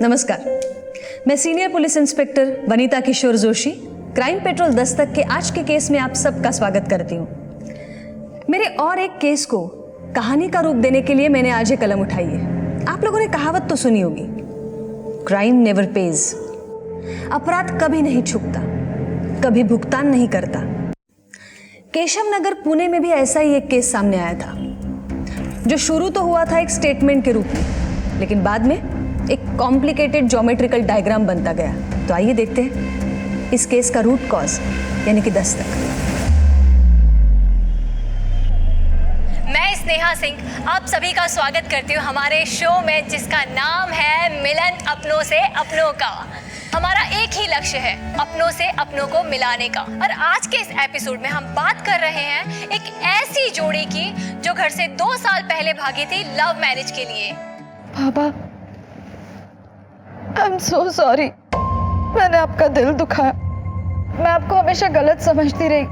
नमस्कार, मैं senior police inspector Vanita किशोर Joshi crime petrol Dastak के आज के केस में आप सबका स्वागत करती हूँ। मेरे और एक केस को कहानी का रूप देने के लिए मैंने आज ये कलम उठाई है। आप लोगों ने कहावत तो सुनी होगी, क्राइम नेवर पेज। अपराध कभी नहीं छुपता, कभी भुगतान नहीं करता। केशव नगर पुणे में भी ऐसा ही एक केस सामने आया था, जो शुरू तो हुआ था एक स्टेटमेंट के रूप में, लेकिन बाद में एक कॉम्प्लिकेटेड ज्योमेट्रिकल डायग्राम बनता गया। तो आइए देखते हैं इस केस का रूट कॉज यानी कि दस्तक। मैं स्नेहा सिंह आप सभी का स्वागत करती हूँ हमारे शो में, जिसका नाम है मिलन अपनों से अपनों का। हमारा एक ही लक्ष्य है, अपनों से अपनों को मिलाने का। और आज के इस एपिसोड में हम बात कर रहे हैं एक ऐसी जोड़ी की जो घर से 2 साल पहले भागी थी लव मैरिज के लिए। पापा, आई एम सो सॉरी, मैंने आपका दिल दुखाया। मैं आपको हमेशा गलत समझती रही।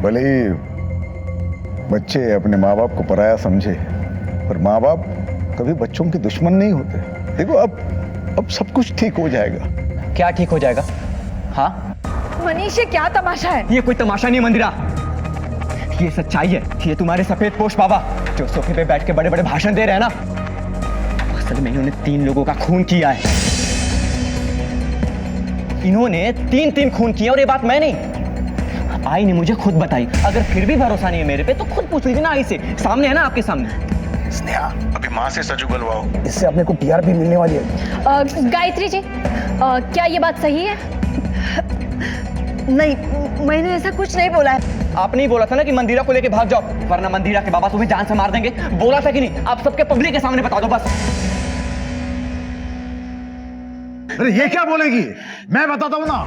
भले ही बच्चे अपने माँ बाप को पराया समझे, पर माँ बाप कभी बच्चों के दुश्मन नहीं होते। देखो अब सब कुछ ठीक हो जाएगा। क्या ठीक हो जाएगा? हाँ मनीष, ये क्या तमाशा है? ये कोई तमाशा नहीं मंदिरा, ये सच्चाई है। ये तुम्हारे सफेद पोश बाबा जो सोफे पे बैठ के बड़े बड़े भाषण दे रहे हैं ना, असल में इन्होंने 3 लोगों का खून किया है। इन्होंने 3 खून किए, और ये बात मैं नहीं, आई ने मुझे खुद बताई। अगर फिर भी भरोसा नहीं है मेरे पे तो खुद पूछ लीजिए ना आई से, सामने है ना आपके सामने। स्नेहा, अभी माँ से सच उगलवाओ, इससे अपने को टीआरपी मिलने वाली है। गायत्री जी, क्या ये बात सही है? नहीं, मैंने ऐसा कुछ नहीं बोला है। आपने ही बोला था ना कि मंदिरा को लेके भाग जाओ, वरना मंदिरा के बाबा तुम्हें जान से मार देंगे। बोला था कि नहीं? आप सबके पब्लिक के सामने बता दो बस। अरे ये क्या बोलेगी? मैं बताता हूँ ना,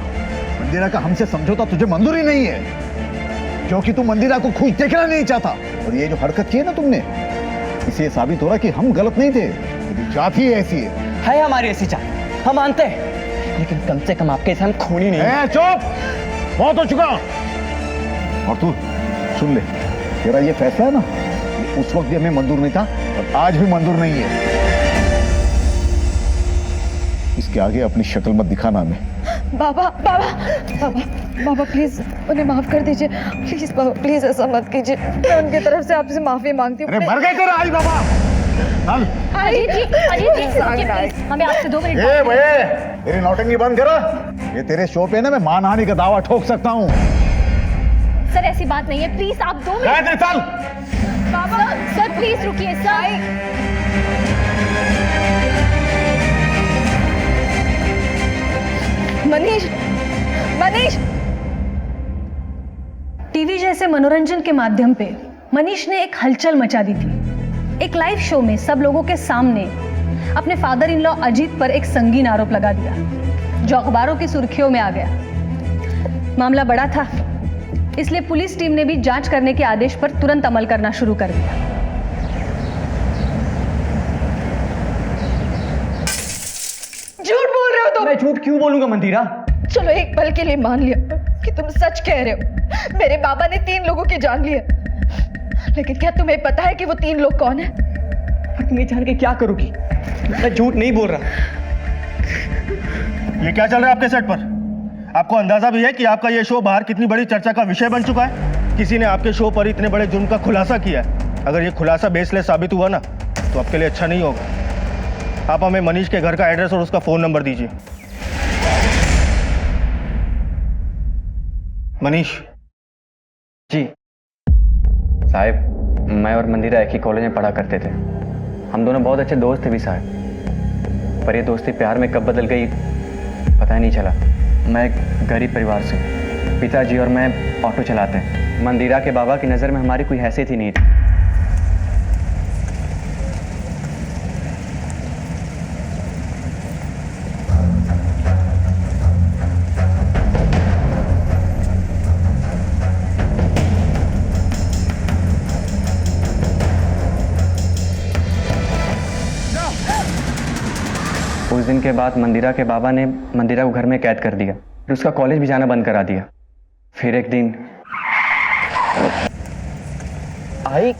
मंदिरा का हमसे समझौता तुझे मंजूर ही नहीं है, क्योंकि तू मंदिरा को खुश देखना नहीं चाहता। और ये जो हरकत की है ना तुमने, इससे साबित हो रहा कि हम गलत नहीं थे, तेरी जात ही ऐसी है हमारी ऐसी चाह, हम मानते हैं, लेकिन कम से कम आपके साथ खूनी नहीं है। चुप, बहुत हो चुका। और तू सुन ले, तेरा ये फैसला है ना, उस वक्त भी हमें मंजूर नहीं था और आज भी मंजूर नहीं है। इसके आगे अपनी शक्ल मत दिखाना हमें। बाबा बाबा बाबा बाबा, प्लीज उन्हें माफ कर दीजिए। प्लीज बाबा, प्लीज ऐसा मत कीजिए। मैं उनकी तरफ से आपसे माफी मांगती हूँ। अरे मर गए तेरा आई बाबा। चल। अजीत जी, प्लीज, हमें आपसे 2 मिनट ए भैया, तेरी नौटंकी बंद करो। ये तेरे शो पे ना मैं मानहानि का दावा ठोक सकता हूँ। सर, ऐसी बात नहीं है, प्लीज आप 2 मिनट। चल। बाबा सर, प्लीज रुकिए सर। मनीष, मनीष। टीवी जैसे मनोरंजन के माध्यम पे मनीष ने एक हलचल मचा दी थी। एक लाइव शो में सब लोगों के सामने अपने फादर इन लॉ अजीत पर एक संगीन आरोप लगा दिया, जो अखबारों की सुर्खियों में आ गया। मामला बड़ा था, इसलिए पुलिस टीम ने भी जांच करने के आदेश पर तुरंत अमल करना शुरू कर दिया। झूठ बोल रहे हो तुम। मैं झूठ क्यों बोलूंगा मंदिरा? चलो एक पल के लिए मान लिया कि तुम सच कह रहे हो। मेरे बाबा ने 3 लोगों की जान ली है, लेकिन क्या तुम्हें पता है कि वो 3 लोग कौन है? पर तुम्हें जान के क्या करोगी? मैं झूठ नहीं बोल रहा। ये क्या चल रहा है आपके सेट पर? आपको अंदाजा भी है कि आपका ये शो बाहर कितनी बड़ी चर्चा का विषय बन चुका है? किसी ने आपके शो पर इतने बड़े जुर्म का खुलासा किया है। अगर ये खुलासा बेसलेस साबित हुआ ना, तो आपके लिए अच्छा नहीं होगा। आप हमें मनीष के घर का एड्रेस और उसका फोन नंबर दीजिए। मनीष जी साहब, मैं और मंदिरा एक ही कॉलेज में पढ़ा करते थे। हम दोनों बहुत अच्छे दोस्त थे भी साहब, पर ये दोस्ती प्यार में कब बदल गई पता ही नहीं चला। मैं एक गरीब परिवार से, पिताजी और मैं ऑटो चलाते हैं। मंदिरा के बाबा की नज़र में हमारी कोई हैसियत ही नहीं थी। उस दिन के बाद मंदिरा के बाबा ने मंदिरा को घर में कैद कर दिया, फिर उसका कॉलेज भी जाना बंद करा दिया। फिर एक दिन आई,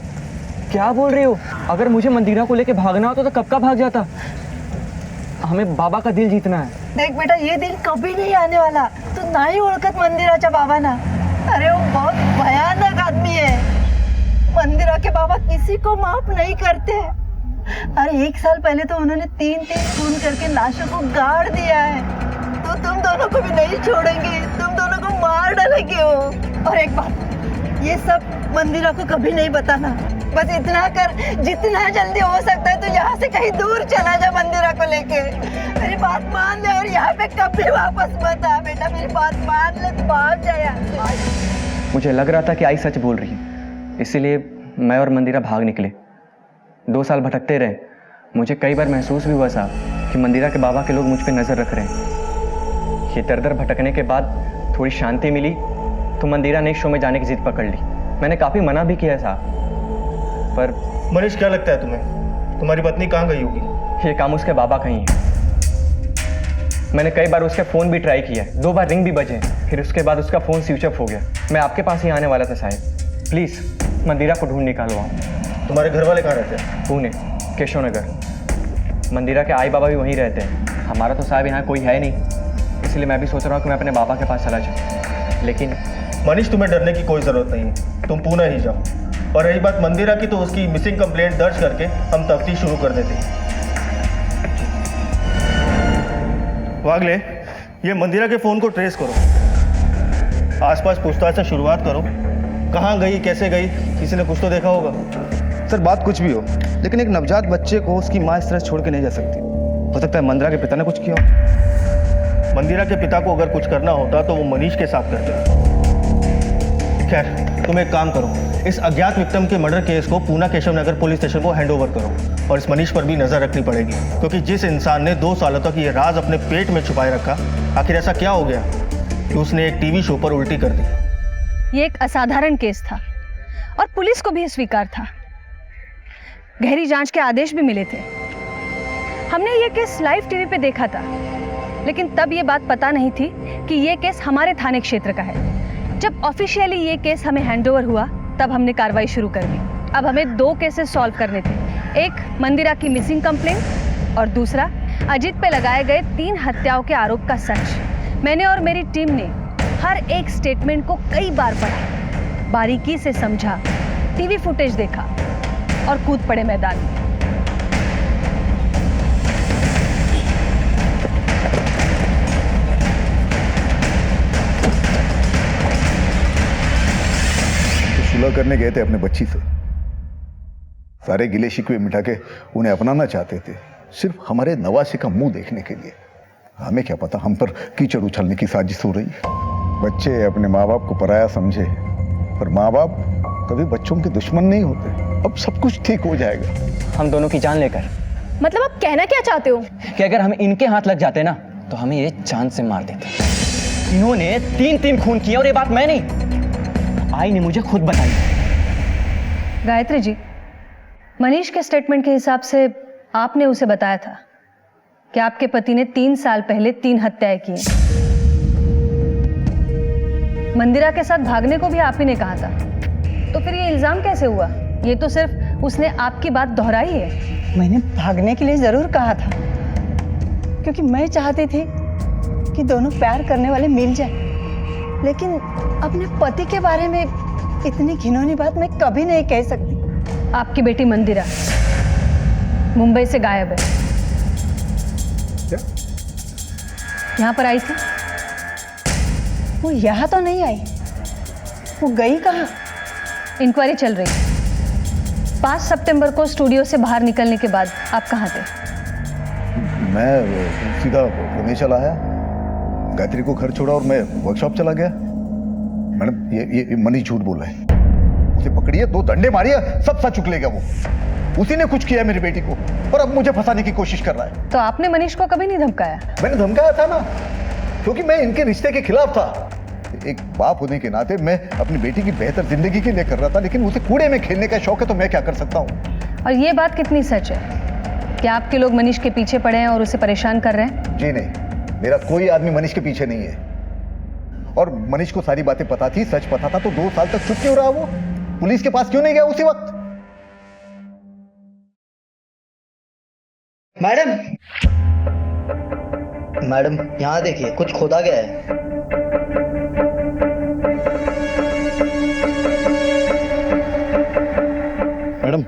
क्या बोल रही हो? अगर मुझे मंदिरा को लेके भागना होता तो कब का भाग जाता। हमें बाबा का दिल जीतना है. देख बेटा, ये दिन कभी नहीं आने वाला. तू नाही ओळखत मंदिराच्या बाबांना. अरे वो बहुत भयानक आदमी है. मंदिरा के बाबा किसी को माफ नहीं करते. अरे 1 साल पहले तो उन्होंने 3 खून करके लाशों को गाड़ दिया है. तो तुम दोनों को भी नहीं छोड़ेंगे, तुम दोनों को मार डालेंगे वो. और एक बात, ये सब मंदिरा को कभी नहीं बताना. बस इतना कर, जितना जल्दी हो सकता है तो यहाँ से कहीं दूर चला जा मंदिरा को लेके. मेरी बात मान ले और यहाँ पे कभी वापस मत आ बेटा. मेरी बात मान ले तो भाग जा यहाँ से. मुझे लग रहा था कि आई सच बोल रही है, इसीलिए मैं और मंदिरा भाग निकले. 2 साल भटकते रहे. मुझे कई बार महसूस भी हुआ साहब कि मंदिरा के बाबा के लोग मुझ पे नजर रख रहे हैं. ये दर दर भटकने के बाद थोड़ी शांति मिली तो मंदिरा ने शो में जाने की जिद पकड़ ली. मैंने काफी मना भी किया साहब, पर मनीष, क्या लगता है तुम्हें, तुम्हारी पत्नी कहाँ गई होगी? ये काम उसके बाबा का ही है. मैंने कई बार उसके फोन भी ट्राई किया, 2 बार रिंग भी बजे, फिर उसके बाद उसका फोन स्विच ऑफ हो गया. मैं आपके पास ही आने वाला था साहब. प्लीज मंदिरा को ढूंढ निकालवाओ. तुम्हारे घर वाले कहाँ रहते हैं? पुणे, केशव नगर. मंदिरा के आई बाबा भी वहीं रहते हैं. हमारा तो साहब यहाँ कोई है नहीं, इसलिए मैं भी सोच रहा हूँ कि मैं अपने बाबा के पास चला जाऊँ. लेकिन मनीष, तुम्हें डरने की कोई जरूरत नहीं है. तुम पुणे ही जाओ. और रही बात मंदिरा की, तो उसकी मिसिंग कंप्लेंट दर्ज करके हम तफ्तीश शुरू कर देते हैं. वागले, ये मंदिरा के फोन को ट्रेस करो. आसपास पूछताछ से शुरुआत करो. कहाँ गई, कैसे गई, किसी ने कुछ तो देखा होगा. सर, बात कुछ भी हो, लेकिन एक नवजात बच्चे को उसकी माँ इस तरह छोड़ के नहीं जा सकती. हो सकता है मंदिरा के पिता ने कुछ किया हो. मंदिरा के पिता को अगर कुछ करना होता तो वो मनीष के साथ करते. खैर, तुम एक काम करो, इस अज्ञात विक्टिम के मर्डर केस को पूना केशव नगर पुलिस स्टेशन को हैंड ओवर करो. और इस मनीष पर भी नजर रखनी पड़ेगी, क्योंकि जिस इंसान ने 2 सालों तक ये राज अपने पेट में छुपाए रखा, आखिर ऐसा क्या हो गया कि उसने एक टीवी शो पर उल्टी कर दी. ये एक असाधारण केस था और पुलिस को भी स्वीकार था. गहरी जांच के आदेश भी मिले थे. हमने ये केस लाइव टीवी पे देखा था, लेकिन तब ये बात पता नहीं थी कि ये केस हमारे थाने क्षेत्र का है. जब ऑफिशियली ये केस हमें हैंडओवर हुआ, तब हमने कार्रवाई शुरू कर दी. अब हमें 2 केसेस सॉल्व करने थे. एक मंदिरा की मिसिंग कंप्लेंट और दूसरा अजीत पे लगाए गए 3 हत्याओं के आरोप का सच. मैंने और मेरी टीम ने हर एक स्टेटमेंट को कई बार पढ़ा, बारीकी से समझा, टीवी फुटेज देखा और कूद पड़े मैदान में. सुलह करने गए थे अपने बच्ची से. सारे गिले शिकवे मिटा के उन्हें अपनाना चाहते थे, सिर्फ हमारे नवासे का मुंह देखने के लिए. हमें क्या पता हम पर कीचड़ उछलने की साजिश हो रही है. बच्चे अपने माँ बाप को पराया समझे, पर माँ बाप कभी बच्चों के दुश्मन नहीं होते. अब सब कुछ ठीक हो जाएगा. हम दोनों की जान लेकर. मतलब आप कहना क्या चाहते हो? कि अगर हम इनके हाथ लग जाते ना, तो हमें ये जान से मार देते. इन्होंने 3 खून किए और ये बात मैं नहीं, आई ने मुझे खुद बताई. गायत्री जी, मनीष के स्टेटमेंट के हिसाब से आपने उसे बताया था कि आपके पति ने 3 साल पहले 3 हत्याएं की. मंदिरा के साथ भागने को भी आप ही ने कहा था, तो फिर ये इल्जाम कैसे हुआ? ये तो सिर्फ उसने आपकी बात दोहराई है. मैंने भागने के लिए जरूर कहा था, क्योंकि मैं चाहती थी कि दोनों प्यार करने वाले मिल जाएं, लेकिन अपने पति के बारे में इतनी घिनौनी बात मैं कभी नहीं कह सकती. आपकी बेटी मंदिरा मुंबई से गायब है. यहाँ पर आई थी? वो यहाँ तो नहीं आई. वो गई कहाँ? इंक्वायरी चल रही है. 5 सितंबर को स्टूडियो से बाहर निकलने के बाद आप कहाँ थे? मैं सीधा पुणे चला आया, गायत्री को घर छोड़ा और मैं वर्कशॉप चला गया. मैडम, ये मनीष झूठ बोल रहा है. उसे पकड़िए, 2 डंडे मारिए, सब सच उगलेगा. वो उसी ने कुछ किया मेरी बेटी को, और अब मुझे फंसाने की कोशिश कर रहा है. तो आपने मनीष को कभी नहीं धमकाया? मैंने धमकाया था ना, क्योंकि मैं इनके रिश्ते के खिलाफ था. एक बाप होने के नाते मैं अपनी बेटी की बेहतर जिंदगी के लिए कर रहा था, लेकिन उसे कूड़े में खेलने का शौक है, तो मैं क्या कर सकता हूँ. और ये बात कितनी सच है कि आपके लोग मनीष के पीछे पड़े हैं और उसे परेशान कर रहे हैं? जी नहीं, मेरा कोई आदमी मनीष के पीछे नहीं है. और मनीष को सारी बातें पता थी, सच पता था, तो 2 साल तक चुप क्यों रहा? वो पुलिस के पास क्यों नहीं गया उसी वक्त? मैडम, मैडम यहाँ देखिए, कुछ खोदा गया है। मैडम,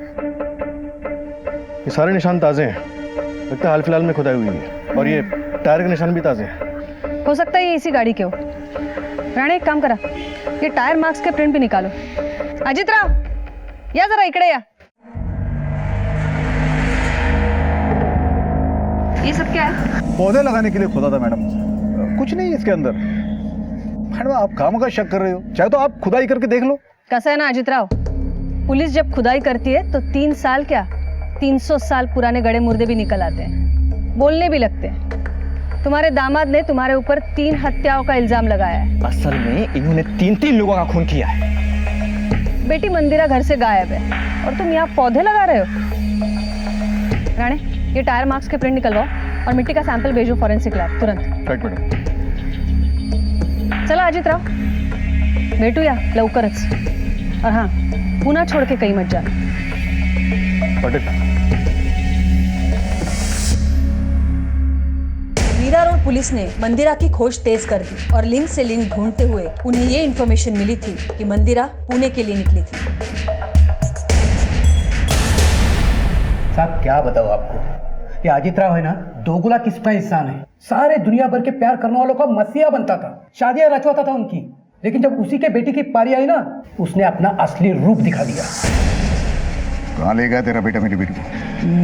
ये सारे निशान ताज़े हैं, लगता है हाल फिलहाल में खुदाई हुई है, और ये टायर के निशान भी ताज़े हैं। हो सकता है ये इसी गाड़ी के हो। राणे एक काम करा, ये टायर मार्क्स के प्रिंट भी निकालो। अजित राव, या जरा इकडे या। ये सब क्या है? पौधे लगाने के लिए खोदा था मैडम, कुछ नहीं है इसके अंदर। मैडम आप काम का शक कर रहे हो, चाहे तो आप खुदाई करके देख लो। कैसा है ना अजित राव, पुलिस जब खुदाई करती है तो 3 साल क्या 300 साल पुराने गड़े मुर्दे भी निकल आते हैं, बोलने भी लगते हैं। तुम्हारे दामाद ने तुम्हारे ऊपर 3 हत्याओं का इल्जाम लगाया है। असल में इन्होंने 3 लोगों का खून किया है। बेटी मंदिरा घर से गायब है और तुम यहाँ पौधे लगा रहे हो। राणे, ये टायर मार्क्स के प्रिंट निकलवाओ और मिट्टी का सैंपल भेजो फॉरेंसिक लैब तुरंत। Right madam. चला अजित राव, भेटूया लवकरच। और हाँ, पुन्हा छोड़ के कहीं मत जाना। मीरा रोड पुलिस ने मंदिरा की खोज तेज कर दी और लिंक से लिंक ढूंढते हुए उन्हें ये इन्फॉर्मेशन मिली थी कि मंदिरा पुणे के लिए निकली थी। साहब क्या बताओ आपको, ये अजित राव है ना, दोगुला किस्म का इंसान है। सारे दुनिया भर के प्यार करने वालों का मसीहा बनता था, शादियां रचवाता था उनकी, लेकिन जब उसी के बेटी की पारी आई ना, उसने अपना असली रूप दिखा दिया। कहाँ ले गया तेरा बेटा मेरी बेटी को?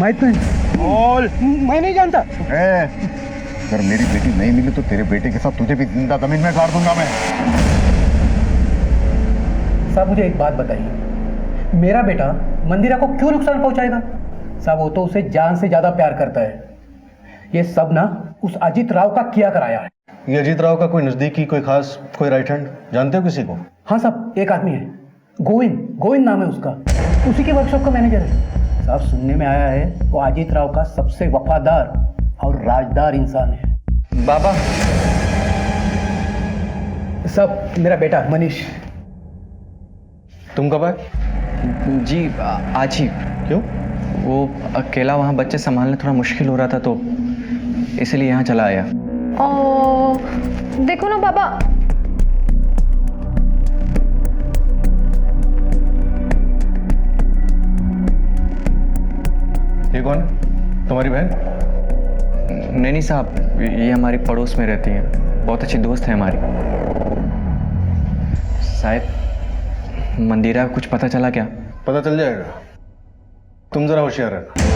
मैं नहीं जानता। अगर मेरी बेटी नहीं मिली तो तेरे बेटे के साथ तुझे भी जिंदा जमीन में गाड़ दूंगा मैं। साहब मुझे एक बात बताइए, मेरा बेटा मंदिरा को क्यों नुकसान पहुंचाएगा? साहब वो तो उसे जान से ज्यादा प्यार करता है। ये सब ना उस अजित राव का किया कराया है। ये अजीत राव का कोई नजदीकी, कोई खास, कोई राइट हैंड जानते हो किसी को? हाँ साहब, एक आदमी है, गोविंद नाम है उसका, उसी के वर्कशॉप का मैनेजर है। साहब सुनने में आया है वो अजित राव का सबसे वफादार और राजदार इंसान है। बाबा, सब मेरा बेटा मनीष। तुम कब आए? जी आज ही। क्यों? वो अकेला वहाँ बच्चे संभालने थोड़ा मुश्किल हो रहा था, तो इसलिए यहाँ चला आया। देखो ना बाबा, ये कौन? तुम्हारी बहन? नहीं साहब, ये हमारी पड़ोस में रहती हैं, बहुत अच्छी दोस्त है हमारी। साहब मंदिरा कुछ पता चला क्या? पता चल जाएगा, तुम जरा होशियार रहना।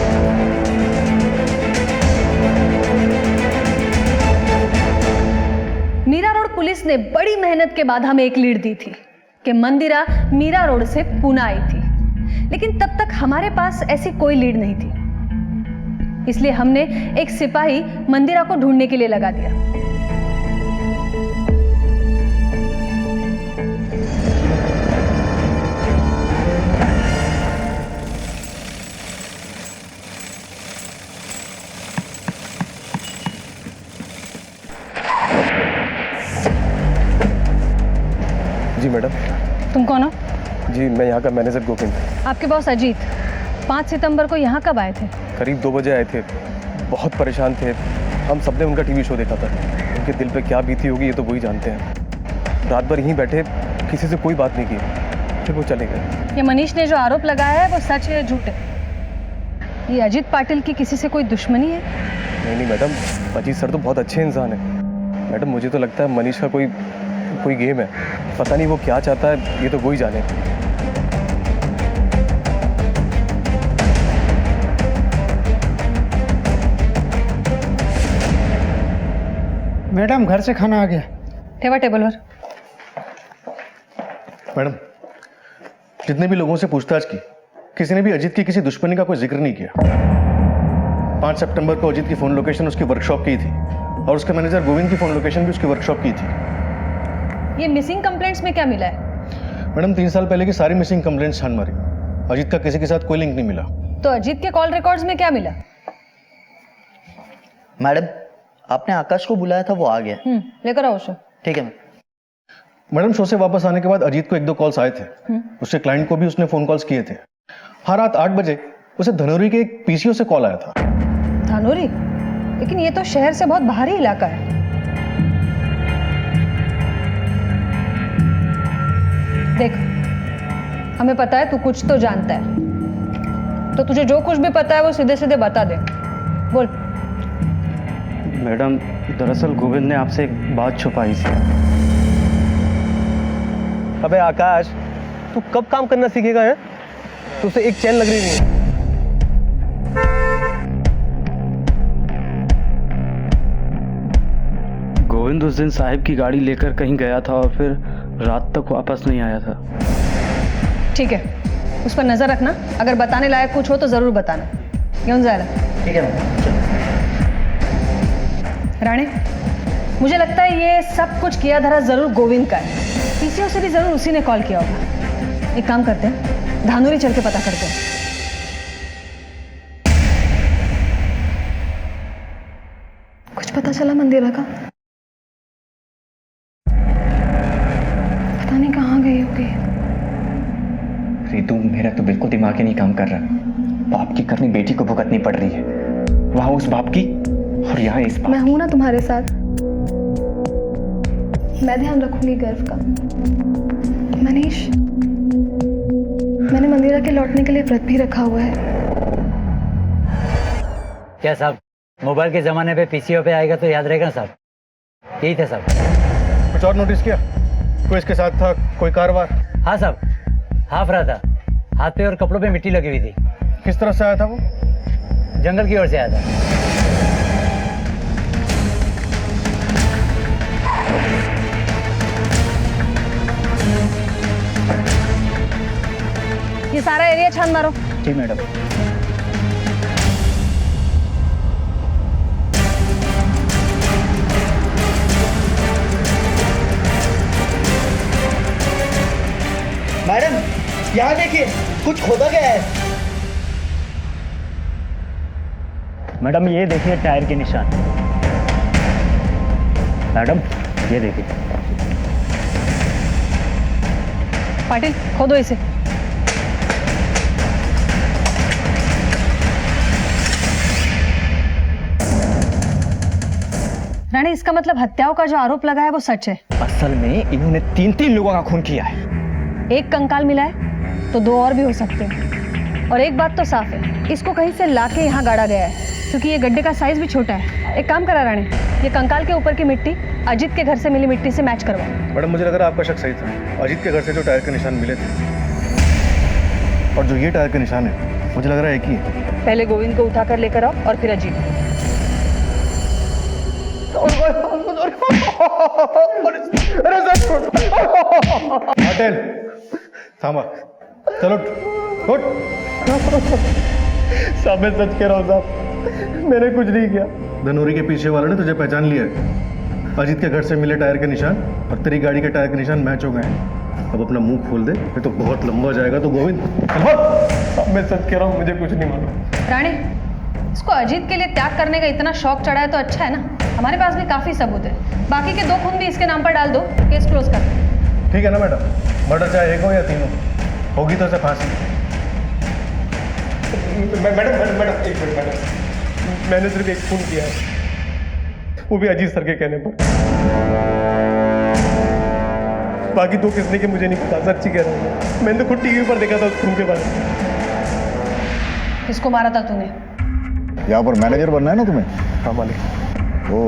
मीरा रोड पुलिस ने बड़ी मेहनत के बाद हमें एक लीड दी थी कि मंदिरा मीरा रोड से पुणे आई थी, लेकिन तब तक हमारे पास ऐसी कोई लीड नहीं थी। इसलिए हमने एक सिपाही मंदिरा को ढूंढने के लिए लगा दिया। जी मैडम। तुम कौन हो? जी मैं यहाँ का मैनेजर गोविंद। आपके बॉस अजीत 5 सितंबर को यहाँ कब आए थे? करीब 2 बजे आए थे, बहुत परेशान थे। हम सबने उनका टीवी शो देखा था, उनके दिल पे क्या बीती होगी ये तो वही जानते हैं। रात भर यहीं बैठे, किसी से कोई बात नहीं की, फिर वो चले गए। ये मनीष ने जो आरोप लगाया है वो सच है या झूठ है? ये अजीत पाटिल की किसी से कोई दुश्मनी है? नहीं मैडम, अजीत सर तो बहुत अच्छे इंसान है। मैडम मुझे तो लगता है मनीष का कोई गेम है, पता नहीं वो क्या चाहता है, ये तो वही जाने। मैडम घर से खाना आ गया। ठेवा टेबल पर। मैडम जितने भी लोगों से पूछताछ की, किसी ने भी अजीत की किसी दुश्मनी का कोई जिक्र नहीं किया। 5 सितंबर को अजीत की फोन लोकेशन उसकी वर्कशॉप की थी और उसके मैनेजर गोविंद की फोन लोकेशन भी उसकी वर्कशॉप की थी। ये मिसिंग कंप्लेंट्स में क्या मिला है? मैडम 3 साल पहले की सारी मिसिंग कंप्लेंट्स छान मारी, अजीत का किसी के साथ कोई लिंक नहीं मिला। तो अजीत के कॉल रिकॉर्ड्स में क्या मिला? मैडम आपने आकाश को बुलाया था, वो आ गया। लेकर आओ उसे। ठीक है। मैडम शो से वापस आने के बाद अजीत को 1-2 कॉल्स आए थे, उसके क्लाइंट को भी उसने फोन कॉल्स किए थे। हाँ रात 8 बजे उसे धनौरी के एक पीसीओ से कॉल आया था। धनौरी? लेकिन ये तो शहर से बहुत बाहरी इलाका है। देख, हमें पता है तू कुछ तो जानता है, तो तुझे जो कुछ भी पता है वो सीधे सीधे बता दे। बोल। मैडम, दरअसल गोविंद ने आपसे एक बात छुपाई थी। अबे आकाश, तू कब काम करना सीखेगा है? तुझसे एक चैन लग रही नहीं है। गोविंद उस दिन साहिब की गाड़ी लेकर कहीं गया था और फिर रात तक वापस नहीं आया था। ठीक है, उस पर नजर रखना, अगर बताने लायक कुछ हो तो जरूर बताना। घेऊन जायला। ठीक है मैडम। राणे, मुझे लगता है ये सब कुछ किया धरा जरूर गोविंद का है। पीसीओ से भी जरूर उसी ने कॉल किया होगा। एक काम करते हैं, धानुरी चल के पता करते हैं। कुछ पता चला मंदिरा का? पता नहीं कहाँ गई होगी। रितु, मेरा तो बिल्कुल दिमाग ही नहीं काम कर रहा। बाप की करनी बेटी को भुगतनी पड़ रही है, वहां उस बाप की और यहाँ इस बाप मैं हूं ना तुम्हारे साथ। मैं ध्यान रखूंगी गर्व का। मनीष, मैंने मंदिरा के लौटने के लिए व्रत भी रखा हुआ है। क्या साहब, मोबाइल के जमाने पे पीसीओ पे आएगा तो याद रहेगा ना साहब? यही था साहब। कुछ और नोटिस किया? कोई इसके साथ था? कोई कारोबार? हाँ साहब, हाफ रहा था, हाथ पे और कपड़ों पे मिट्टी लगी हुई थी। किस तरफ से आया था वो? जंगल की ओर से आया था। ये सारा एरिया छान मारो। जी मैडम। मैडम, यहाँ देखिए, कुछ खोदा गया है। मैडम, ये देखिए टायर के निशान। मैडम, ये देखिए। पाटिल, खोदो इसे। रानी, इसका मतलब हत्याओं का जो आरोप लगा है वो सच है। असल में इन्होंने 3 लोगों का खून किया है। एक कंकाल मिला है तो 2 और भी हो सकते हैं। और एक बात तो साफ है, इसको कहीं से लाके यहाँ गाड़ा गया है, क्योंकि ये गड्ढे का साइज भी छोटा है। एक काम करा रानी, ये कंकाल के ऊपर की मिट्टी अजीत के घर से मिली मिट्टी से मैच करवाओ। मैडम, मुझे लग रहा है आपका शक सही था। अजीत के घर से जो टायर के निशान मिले थे और जो ये टायर के निशान है, मुझे लग रहा है एक ही है। पहले गोविंद को उठाकर लेकर आओ और फिर अजीत। पटेल, थामा। चलो उठ। साहब, मैं सच कह रहा हूँ साहब, मैंने कुछ नहीं किया। धनोरी के पीछे वालों ने तुझे पहचान लिया है। अजीत के घर से मिले टायर के निशान और तेरी गाड़ी के टायर के निशान मैच हो गए हैं। अब अपना मुंह खोल दे, ये तो बहुत लंबा जाएगा। तो गोविंद, साहब मैं सच कह रहा हूँ, मुझे कुछ नहीं मालूम। रानी, इसको अजीत के लिए त्याग करने का इतना शौक चढ़ा है तो अच्छा है ना, हमारे पास भी काफी सबूत है। बाकी के 2 खून भी इसके नाम पर डाल दो, केस क्लोज कर। ठीक है ना मैडम? मर्डर चाहे 1 हो या 3 हो, होगी तो उसे फांसी। मैडम, एक मिनट मैडम, मैंने सिर्फ एक खून किया है, वो भी अजीत सर के कहने पर। बाकी 2 किसने के मुझे नहीं पता, सच्ची कह रहा हूँ। मैंने तो खुद टीवी पर देखा था उस खून के बारे में। किसको मारा था तूने? यहाँ पर मैनेजर बनना है ना तुम्हें? हाँ मालिक। ओ,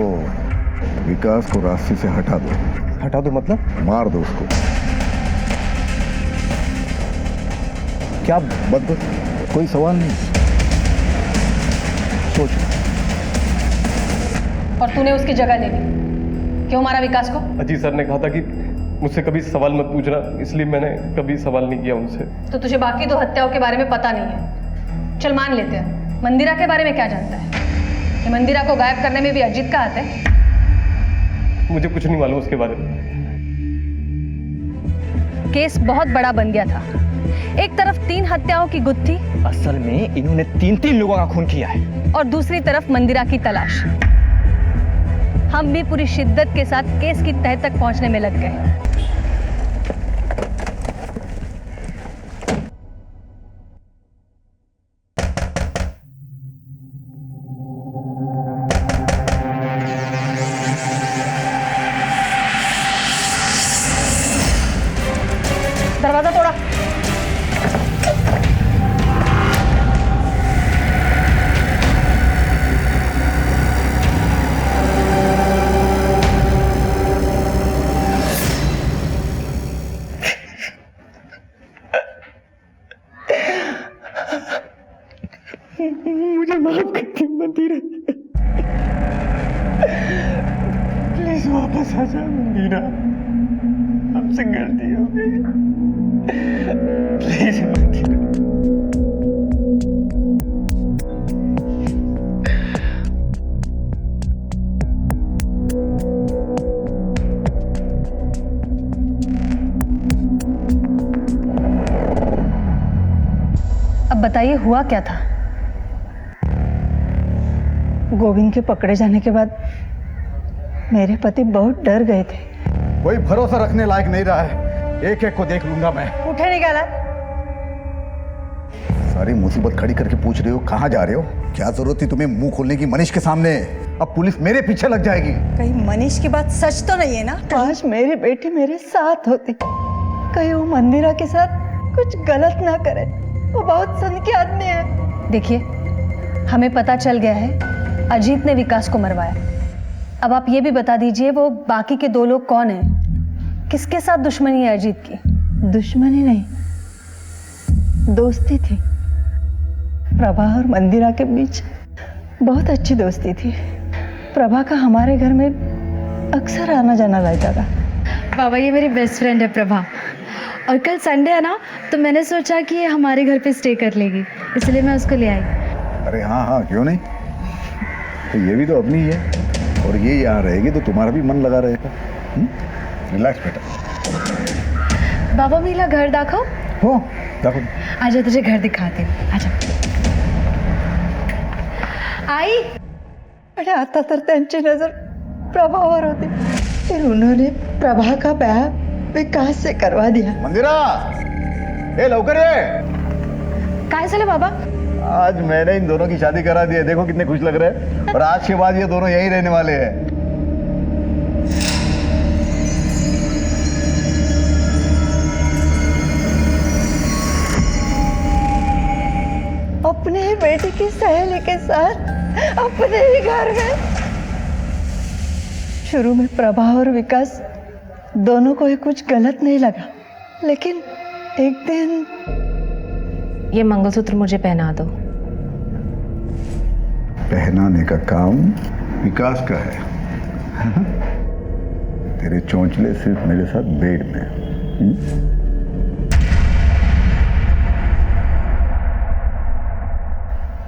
विकास को रास्ते से हटा दो। हटा दो मतलब? मार दो उसको। क्या बदबू? कोई सवाल नहीं, सोच। और तूने उसकी जगह ले ली, क्यों मारा विकास को? अजीत सर ने कहा था कि मुझसे कभी सवाल मत पूछना, इसलिए मैंने कभी सवाल नहीं किया उनसे। तो तुझे बाकी 2 हत्याओं के बारे में पता नहीं है। चल मान लेते हैं, मंदिरा के बारे में क्या जानता है? ये मंदिरा को गायब करने में भी अजीत का हाथ है? मुझे कुछ नहीं मालूम उसके बारे में। केस बहुत बड़ा बन गया था। एक तरफ 3 हत्याओं की गुत्थी, असल में इन्होंने 3 लोगों का खून किया है, और दूसरी तरफ मंदिरा की तलाश। हम भी पूरी शिद्दत के साथ केस की तह तक पहुंचने में लग गए। मुझे माफ कर दी मंदिरा, प्लीज वापस आ जा मंदिरा, हमसे गलती हो गई, प्लीज मंदिरा। अब बताइए हुआ क्या था? गोविंद के पकड़े जाने के बाद मेरे पति बहुत डर गए थे। कोई भरोसा रखने लायक नहीं रहा है, एक एक को देख लूंगा मैं। उठे निकाला। सारी मुसीबत खड़ी करके पूछ रहे हो कहाँ जा रहे हो? क्या जरूरत थी तुम्हें मुंह खोलने की मनीष के सामने? अब पुलिस मेरे पीछे लग जाएगी। कहीं मनीष की बात सच तो नहीं है ना? काश मेरी बेटी मेरे साथ होती, कहीं वो मंदिरा के साथ कुछ गलत ना करे। वो बहुत सन के आदमी है। देखिए, हमें पता चल गया है अजीत ने विकास को मरवाया। अब आप ये भी बता दीजिए वो बाकी के 2 लोग कौन हैं? किसके साथ दुश्मनी है अजीत की? दुश्मनी नहीं, दोस्ती थी। प्रभा और मंदिरा के बीच बहुत अच्छी दोस्ती थी। प्रभा का हमारे घर में अक्सर आना जाना रहता था। बाबा ये मेरी बेस्ट फ्रेंड है प्रभा, और कल संडे है ना, तो मैंने सोचा कि ये हमारे घर पे स्टे कर लेगी, इसलिए मैं उसको ले आई। अरे हाँ, क्यों नहीं? तो ये भी तो अपनी ही है, और ये यहाँ रहेगी तो तुम्हारा भी मन लगा रहेगा। रिलैक्स बेटा। बाबा मीला घर दाखव हो, देखो। आजा तुझे घर दिखाते हैं, आजा। आई अरे आता तर त्यांची नजर प्रभावर होती, फिर उन्होंने प्रभा का ब्याह विकास से करवा दिया। मंदिरा, ए लवकर ये। काय झालं बाबा? आज मैंने इन दोनों की शादी करा दी है, देखो कितने खुश लग रहे हैं। और आज के बाद ये दोनों यहीं रहने वाले हैं। अपने ही बेटी की सहेली के साथ अपने ही घर में। शुरू में प्रभा और विकास दोनों को ही कुछ गलत नहीं लगा, लेकिन एक दिन ये मंगलसूत्र मुझे पहना दो। पहनाने का काम विकास का है। तेरे चोंचले सिर्फ मेरे साथ बेड में।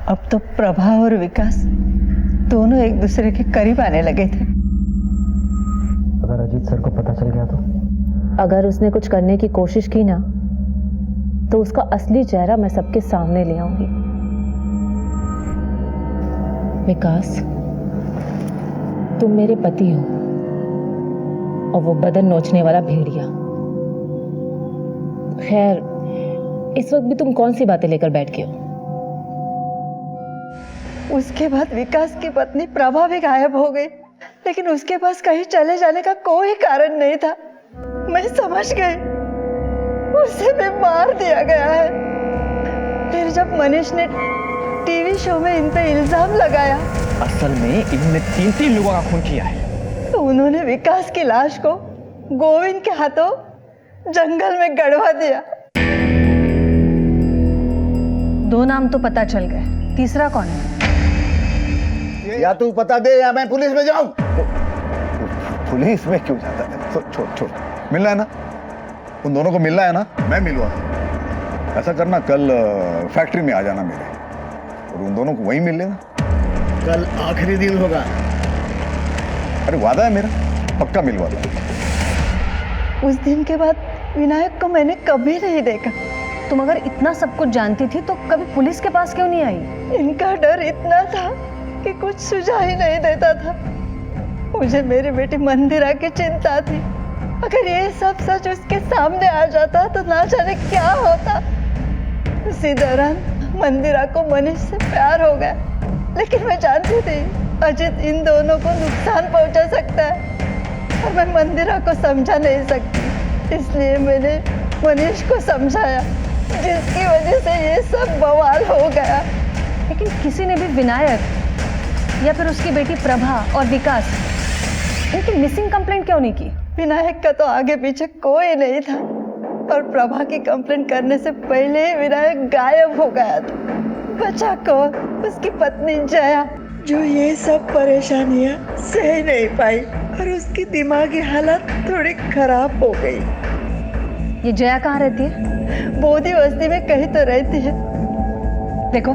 अब तो प्रभा और विकास दोनों एक दूसरे के करीब आने लगे थे। अगर अजीत सर को पता चल गया तो? अगर उसने कुछ करने की कोशिश की ना, तो उसका असली चेहरा मैं सबके सामने ले आऊंगी। विकास, तुम मेरे पति हो और वो बदन नोचने वाला भेड़िया। खैर, इस वक्त भी तुम कौन सी बातें लेकर बैठ गए हो? उसके बाद विकास की पत्नी प्रभा भी गायब हो गई, लेकिन उसके पास कहीं चले जाने का कोई कारण नहीं था। मैं समझ गई, उसे भी मार दिया गया है। फिर जब मनीष ने टीवी शो में इन पे इल्जाम लगाया, असल में इन्होंने 3 लोगों का खून किया है। तो उन्होंने विकास की लाश को गोविंद के हाथों जंगल में गड़वा दिया। 2 नाम तो पता चल गए, तीसरा कौन है? या तू पता दे या मैं पुलिस में जाऊं। पुलिस में क्यों जाता है? छोड़, मिलना है ना, उन दोनों को मिलना है ना, मैं मिलवा। ऐसा करना, कल फैक्ट्री में आ जाना मेरे, और उन दोनों को वहीं मिल लेना। कल आखिरी दिन होगा। अरे वादा है मेरा, पक्का मिलवा दूं। उस दिन के बाद विनायक को मैंने कभी नहीं देखा। तुम अगर इतना सब कुछ जानती थी तो कभी पुलिस के पास क्यों नहीं आई? इनका डर इतना था कि कुछ सुझा ही नहीं देता था। मुझे मेरी बेटी मंदिरा की चिंता थी। अगर ये सब सच उसके सामने आ जाता तो ना जाने क्या होता। उसी दौरान मंदिरा को मनीष से प्यार हो गया, लेकिन मैं जानती थी अजित इन दोनों को नुकसान पहुंचा सकता है, और मैं मंदिरा को समझा नहीं सकती। इसलिए मैंने मनीष को समझाया, जिसकी वजह से ये सब बवाल हो गया। लेकिन किसी ने भी विनायक या फिर उसकी बेटी प्रभा और विकास, इनकी मिसिंग कंप्लेंट क्यों नहीं की? विनायक का तो आगे पीछे कोई नहीं था, और प्रभा की कंप्लेंट करने से पहले ही विनायक गायब हो गया था। बचा कौर, उसकी पत्नी जया, जो ये सब परेशानियां सह नहीं पाई और उसकी दिमागी हालत थोड़ी खराब हो गई। ये जया कहाँ रहती है? बोधी बस्ती में कहीं तो रहती है। देखो,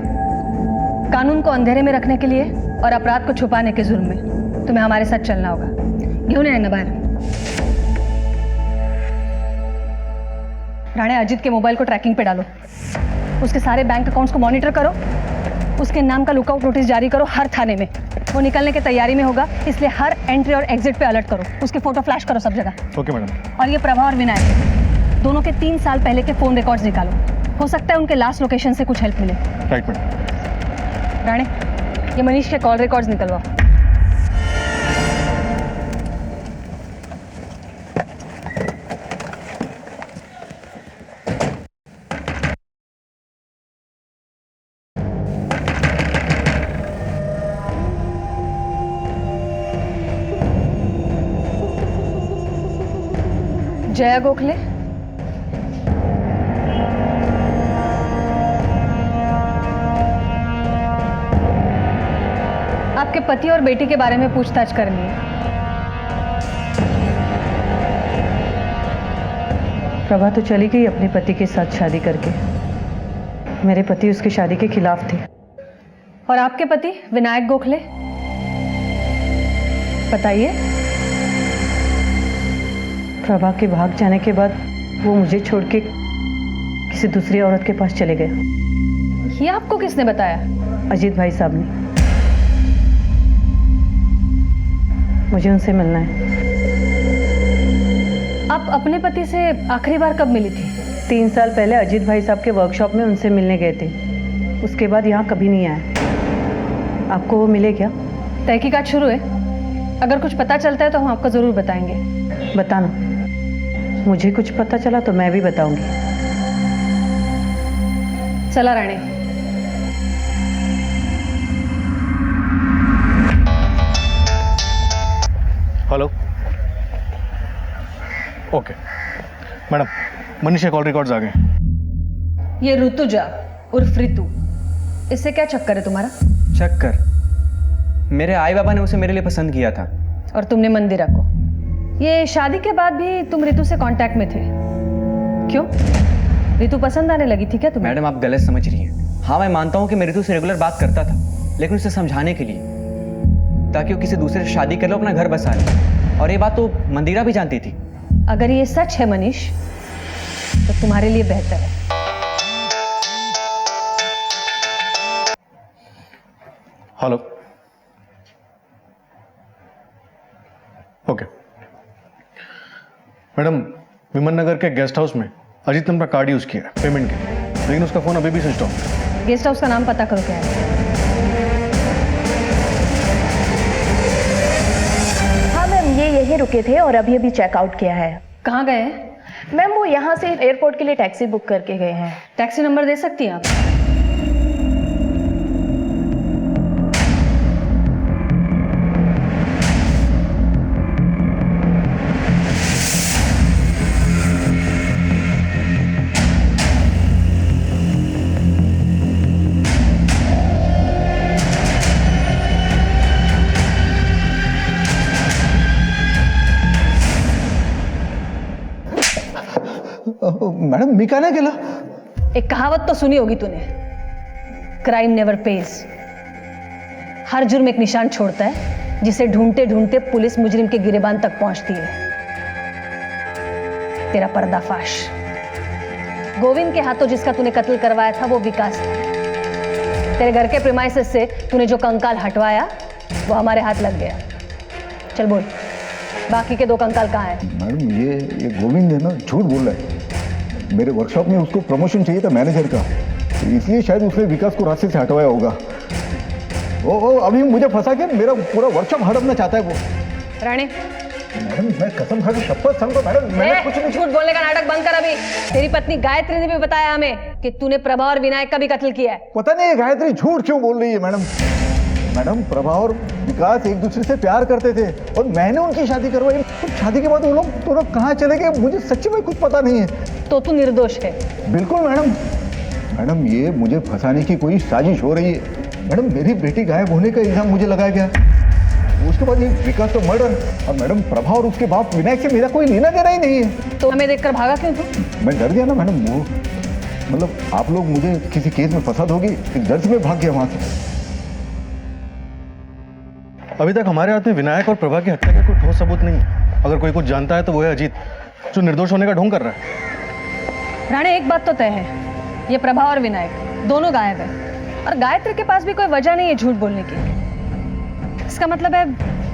कानून को अंधेरे में रखने के लिए और अपराध को छुपाने के जुर्म में तुम्हें हमारे साथ चलना होगा। घेऊन ये ना बाहर। राणे, अजीत के मोबाइल को ट्रैकिंग पे डालो, उसके सारे बैंक अकाउंट्स को मॉनिटर करो, उसके नाम का लुकआउट नोटिस जारी करो हर थाने में। वो निकलने की तैयारी में होगा, इसलिए हर एंट्री और एग्जिट पे अलर्ट करो। उसके फोटो फ्लैश करो सब जगह। Okay madam. और ये प्रभा और विनायक दोनों के 3 साल पहले के फोन रिकॉर्ड्स निकालो। हो सकता है उनके लास्ट लोकेशन से कुछ हेल्प मिले। Right madam. राणे, ये मनीष के कॉल रिकॉर्ड्स निकलवाओ। जया गोखले, आपके पति और बेटी के बारे में पूछताछ करनी है। प्रभा तो चली गई अपने पति के साथ शादी करके। मेरे पति उसकी शादी के खिलाफ थे। और आपके पति विनायक गोखले, बताइए। प्रभा के भाग जाने के बाद वो मुझे छोड़ के किसी दूसरी औरत के पास चले गए। ये आपको किसने बताया? अजीत भाई साहब ने। मुझे उनसे मिलना है। आप अपने पति से आखिरी बार कब मिली थी? 3 साल पहले अजीत भाई साहब के वर्कशॉप में उनसे मिलने गए थे। उसके बाद यहाँ कभी नहीं आया। आपको वो मिले क्या? तहकीकात शुरू है, अगर कुछ पता चलता है तो हम आपको जरूर बताएंगे। बताना। मुझे कुछ पता चला तो मैं भी बताऊंगी। चला Rane. Hello. Okay madam, Manish के कॉल रिकॉर्ड्स आ गए। ये ऋतुजा उर्फ ऋतु, इससे क्या चक्कर है तुम्हारा? चक्कर? मेरे आई बाबा ने उसे मेरे लिए पसंद किया था। और तुमने मंदिरा को। ये शादी के बाद भी तुम ऋतु से कांटेक्ट में थे, क्यों? ऋतु पसंद आने लगी थी क्या तुम्हें? मैडम, आप गलत समझ रही हैं। हाँ, मैं मानता हूँ कि मैं ऋतु से रेगुलर बात करता था, लेकिन उसे समझाने के लिए, ताकि वो किसी दूसरे से शादी कर लो, अपना घर बसा ले। और ये बात तो मंदिरा भी जानती थी। अगर ये सच है मनीष, तो तुम्हारे लिए बेहतर है। हेलो। ओके मैडम, विमन नगर के गेस्ट हाउस में अजीत ने अपना कार्ड यूज किया है पेमेंट के लिए, लेकिन उसका फोन अभी भी स्विच ऑफ है। गेस्ट हाउस का नाम पता करो क्या है। हाँ मैम, ये यहीं रुके थे और अभी अभी चेकआउट किया है। कहाँ गए हैं? मैम, वो यहाँ से एयरपोर्ट के लिए टैक्सी बुक करके गए हैं। टैक्सी नंबर दे सकती हैं आप? मैडम, मी का नाही केलं? एक कहावत तो सुनी होगी तूने, क्राइम नेवर पेज। हर जुर्म एक निशान छोड़ता है, जिसे ढूंढते ढूंढते पुलिस मुजरिम के गिरेबान तक पहुंचती है। तेरा पर्दाफाश। गोविंद के हाथों जिसका तूने कत्ल करवाया था वो विकास था। तेरे घर के प्रीमाइसेस से तूने जो कंकाल हटवाया वो हमारे हाथ लग गया। चल बोल, बाकी के 2 कंकाल कहाँ हैं? मैडम, ये गोविंद है ना, झूठ बोल रहा है। मेरे वर्कशॉप में उसको प्रमोशन चाहिए था मैनेजर का, तो इसलिए शायद उसने विकास को रास्ते से हटवाया होगा। वो अभी मुझे फंसा के मेरा पूरा वर्कशॉप हड़पना चाहता है वो। राणे, मैडम, मैं कसम खा के शपथ समझो मैडम, मैंने कुछ नहीं। झूठ बोलने का नाटक बंद कर अभी। तेरी पत्नी गायत्री ने भी बताया हमें कि तूने प्रभा और विनायक का भी कत्ल किया है। पता नहीं गायत्री झूठ क्यों बोल रही है मैडम। मैडम, प्रभा और विकास एक दूसरे से प्यार करते थे और मैंने उनकी शादी करवाई। तो शादी के बाद वो लोग दोनों कहाँ चले गए मुझे सच्ची में कुछ पता नहीं है। तो तू निर्दोष है? बिल्कुल मैडम, मैडम ये मुझे फंसाने की कोई साजिश हो रही है। मैडम मेरी बेटी गायब होने का इल्जाम मुझे लगाया गया, उसके बाद ये विकास तो मर्डर, और मैडम प्रभा और उसके बाप विनायक से मेरा कोई लेना देना ही नहीं है। तो हमें देखकर भागा क्यों तू? मैं डर गया ना मैडम, वो मतलब आप लोग मुझे किसी केस में फंसा दोगी, इस डर से मैं भाग गया वहां से। अभी तक हमारे हाथ में विनायक और प्रभा की हत्या का कोई ठोस सबूत नहीं है। अगर कोई कुछ जानता है तो वो है अजीत, जो निर्दोष होने का ढोंग कर रहा है। राणे, एक बात तो तय है, ये प्रभा और विनायक दोनों गायब है, और गायत्री के पास भी कोई वजह नहीं है झूठ बोलने की। इसका मतलब है